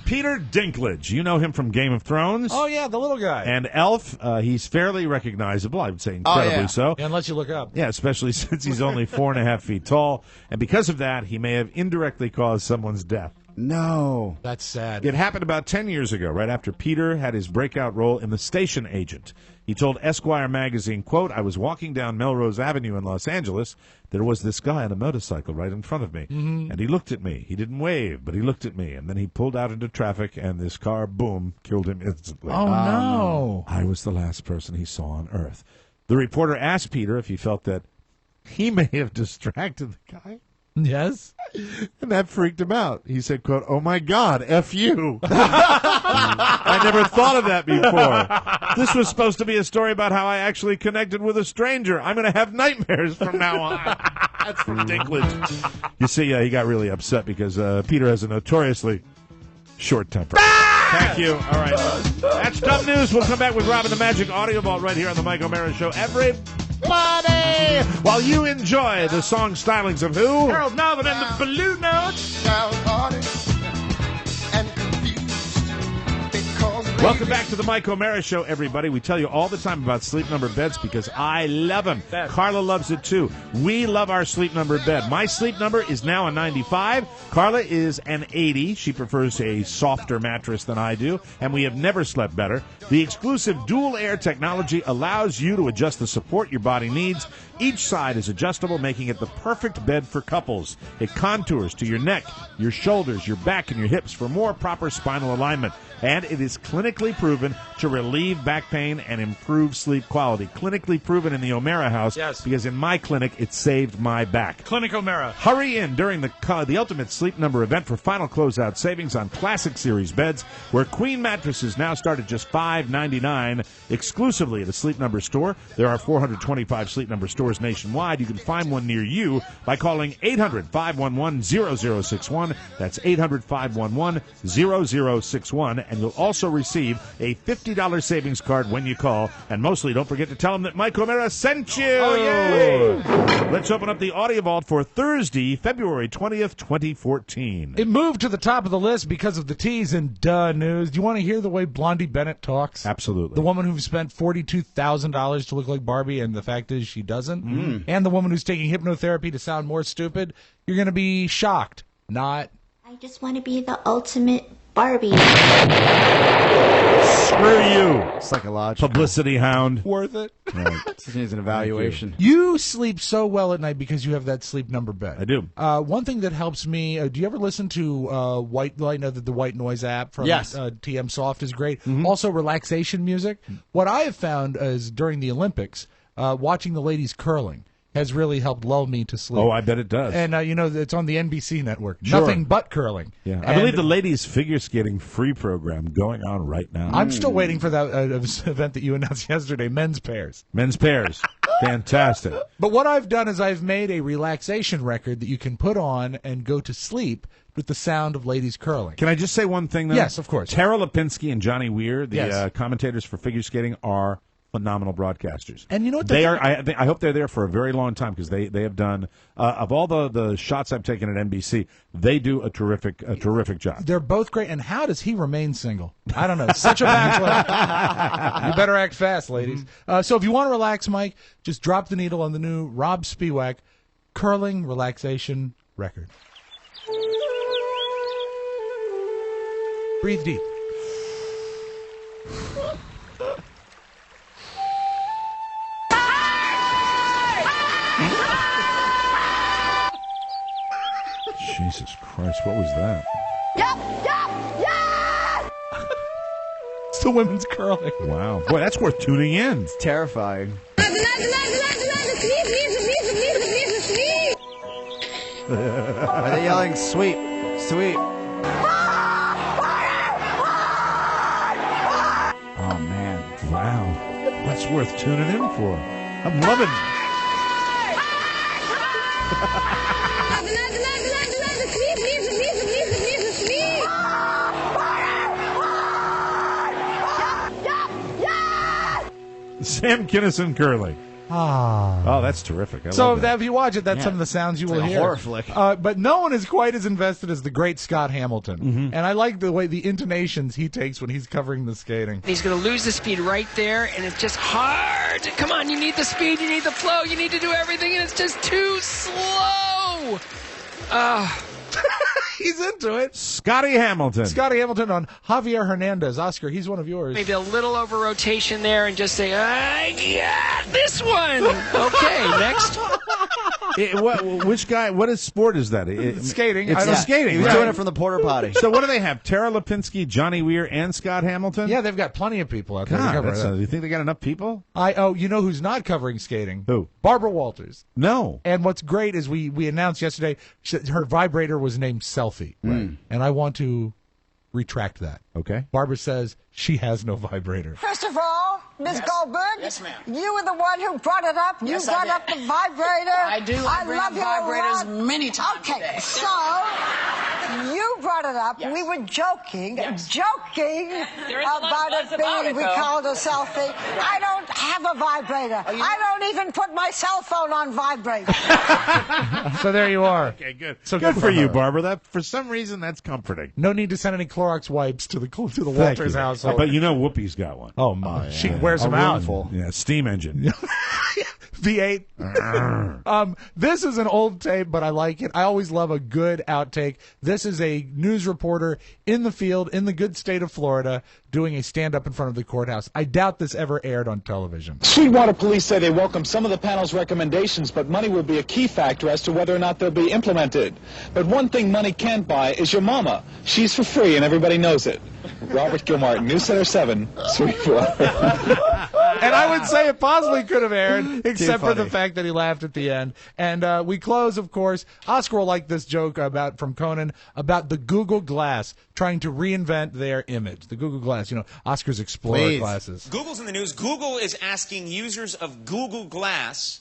Peter Dinklage. You know him from Game of Thrones. Oh, yeah, the little guy. And Elf. He's fairly recognizable. I would say incredibly so. Yeah, unless you look up. Yeah, especially since he's only 4.5 feet tall. And because of that, he may have indirectly caused someone's death. No. That's sad. It happened about 10 years ago, right after Peter had his breakout role in The Station Agent. He told Esquire magazine, quote, I was walking down Melrose Avenue in Los Angeles. There was this guy on a motorcycle right in front of me. Mm-hmm. And he looked at me. He didn't wave, but he looked at me. And then he pulled out into traffic, and this car, boom, killed him instantly. Oh, no. I was the last person he saw on Earth. The reporter asked Peter if he felt that he may have distracted the guy. Yes. And that freaked him out. He said, quote, oh, my God, F you. I never thought of that before. This was supposed to be a story about how I actually connected with a stranger. I'm going to have nightmares from now on. That's from Dinklage. You see, he got really upset because Peter has a notoriously short temper. Thank you. All right. That's dumb news. We'll come back with Robin the Magic Audio Vault right here on the Mike O'Mara Show. Everybody, while you enjoy the song stylings of who? Harold Melvin and the Balloon Notes. Welcome back to the Mike O'Mara Show, everybody. We tell you all the time about Sleep Number beds because I love them. Carla loves it, too. We love our Sleep Number bed. My Sleep Number is now a 95. Carla is an 80. She prefers a softer mattress than I do, and we have never slept better. The exclusive dual air technology allows you to adjust the support your body needs. Each side is adjustable, making it the perfect bed for couples. It contours to your neck, your shoulders, your back, and your hips for more proper spinal alignment. And it is clinically proven to relieve back pain and improve sleep quality. Clinically proven in the O'Mara house. Yes. Because in my clinic, it saved my back. Clinic O'Mara. Hurry in during the Ultimate Sleep Number event for final closeout savings on Classic Series beds, where Queen mattresses now start at just $5.99 exclusively at a Sleep Number store. There are 425 Sleep Number stores nationwide. You can find one near you by calling 800-511-0061. That's 800-511-0061. And you'll also receive a $50 savings card when you call. And mostly, don't forget to tell them that Mike O'Mara sent you. Oh, yay! Let's open up the audio vault for Thursday, February 20th, 2014. It moved to the top of the list because of the tease and duh news. Do you want to hear the way Blondie Bennett talks? Absolutely. The woman who spent $42,000 to look like Barbie, and the fact is she doesn't. And the woman who's taking hypnotherapy to sound more stupid. You're going to be shocked. Not. I just want to be the ultimate Barbie. Screw you. Psychological. Publicity hound. Worth it. This needs an evaluation. You sleep so well at night because you have that Sleep Number bed. I do. One thing that helps me, do you ever listen to White Light? Know that the White Noise app from Yes. TM Soft is great. Also, relaxation music. What I have found is during the Olympics, watching the ladies curling, has really helped lull me to sleep. Oh, I bet it does. And, it's on the NBC network. Sure. Nothing but curling. Yeah, I And believe the ladies figure skating free program going on right now. I'm still waiting for that event that you announced yesterday, men's pairs. Men's pairs. Fantastic. But what I've done is I've made a relaxation record that you can put on and go to sleep with the sound of ladies curling. Can I just say one thing, though? Yes, of course. Tara Lipinski and Johnny Weir, the Yes. commentators for figure skating, are phenomenal broadcasters. And you know what they are? I hope they're there for a very long time because they have done of all the shots I've taken at NBC, they do a terrific job. They're both great. And how does he remain single? I don't know. Such a bachelor. You better act fast, ladies. So if you want to relax, Mike, just drop the needle on the new Rob Spiewak curling relaxation record. Breathe deep. Jesus Christ, what was that? It's the women's curling. Wow. Boy, that's worth tuning in. It's terrifying. Are they yelling sweep? Sweep. Oh, man. Wow. That's worth tuning in for. I'm loving Sam Kinison curling. Oh, that's terrific. I So love that. if you watch it, that's some of the sounds you will like a hear. horror flick. But no one is quite as invested as the great Scott Hamilton. Mm-hmm. And I like the way the intonations he takes when he's covering the skating. He's going to lose the speed right there, and it's just hard. Come on, you need the speed, you need the flow, you need to do everything, and it's just too slow. He's into it. Scotty Hamilton. Scotty Hamilton on Javier Hernandez. Oscar, he's one of yours. Maybe a little over rotation there and just say, I got this one. Okay, next. Which guy? What sport is that? Skating. It's skating. He was right? doing it from the porta potty. So what do they have? Tara Lipinski, Johnny Weir, and Scott Hamilton? Yeah, they've got plenty of people out there to God, cover that. you think they got enough people? You know who's not covering skating? Who? Barbara Walters. No. And what's great is we announced yesterday her vibrator was named Selfie. Right. And I want to retract that. Okay. Barbara says she has no vibrator. First of all, Ms. Goldberg, Yes, ma'am. you were the one who brought it up. Yes, you brought I up the vibrator. I do. I bring love up you a vibrators lot. many times Okay, a day. so you brought it up. Yes. We were joking There is a lot of about buzz it about being, it, we though. called a selfie. I don't have a vibrator. I don't even put my cell phone on vibrate. So there you are. Okay, good. So good for you, her. Barbara. That for some reason that's comforting. No need to send any Clorox wipes to the Thank Walters you. household. But you know Whoopi's got one. Oh my! She wears them out. Yeah, steam engine. V8. This is an old tape, but I like it. I always love a good outtake. This is a news reporter in the field in the good state of Florida doing a stand-up in front of the courthouse. I doubt this ever aired on television. Sweetwater police say they welcome some of the panel's recommendations, but money will be a key factor as to whether or not they'll be implemented. But one thing money can't buy is your mama. She's for free, and everybody knows it. Robert Gilmartin, News Center 7, Sweetwater. And I would say it possibly could have aired, except for the funny. fact that he laughed at the end. And we close, of course. Oscar will like this joke from Conan about the Google Glass trying to reinvent their image. The Google Glass, Oscar's Explorer glasses. Google's in the news. Google is asking users of Google Glass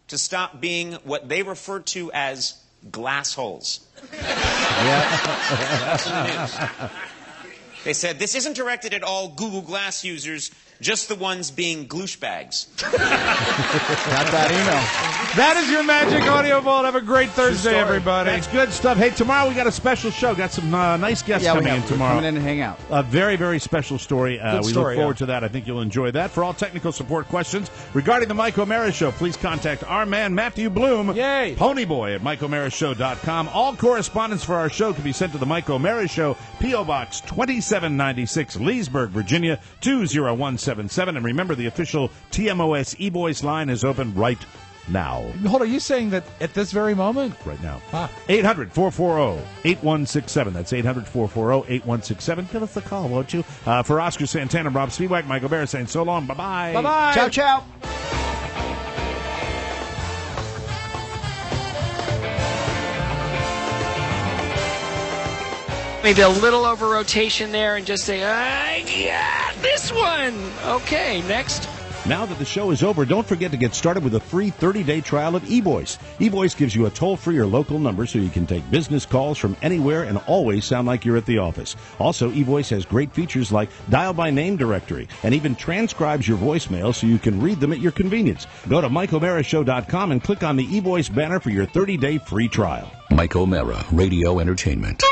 to stop being what they refer to as glass holes. That's in the news. They said, this isn't directed at all Google Glass users, just the ones being gloosh bags. Got that email. That is your Magic Audio Vault. Have a great Thursday, everybody. That's good stuff. Hey, tomorrow we got a special show. Got some nice guests coming in tomorrow. Coming in and hang out. A very, very special story. Good We story, look forward to that. I think you'll enjoy that. For all technical support questions regarding the Mike O'Mara Show, please contact our man, Matthew Bloom. Yay! Ponyboy at MikeO'MaraShow.com. All correspondence for our show can be sent to the Mike O'Mara Show, P.O. Box 2796, Leesburg, Virginia, 20177. And remember, the official TMOS e-voice line is open right now. Hold on, are you saying that at this very moment? Right now. 800-440-8167. That's 800-440-8167. Give us a call, won't you? For Oscar Santana, Rob Spiewak, Michael Bear saying so long. Bye-bye. Bye-bye. Ciao, ciao. Maybe a little over rotation there and just say, I got this one. Okay, next. Now that the show is over, don't forget to get started with a free 30-day trial of eVoice. eVoice gives you a toll-free or local number so you can take business calls from anywhere and always sound like you're at the office. Also, eVoice has great features like dial-by-name directory and even transcribes your voicemail so you can read them at your convenience. Go to MikeO'MaraShow.com and click on the eVoice banner for your 30-day free trial. Mike O'Mara, Radio Entertainment.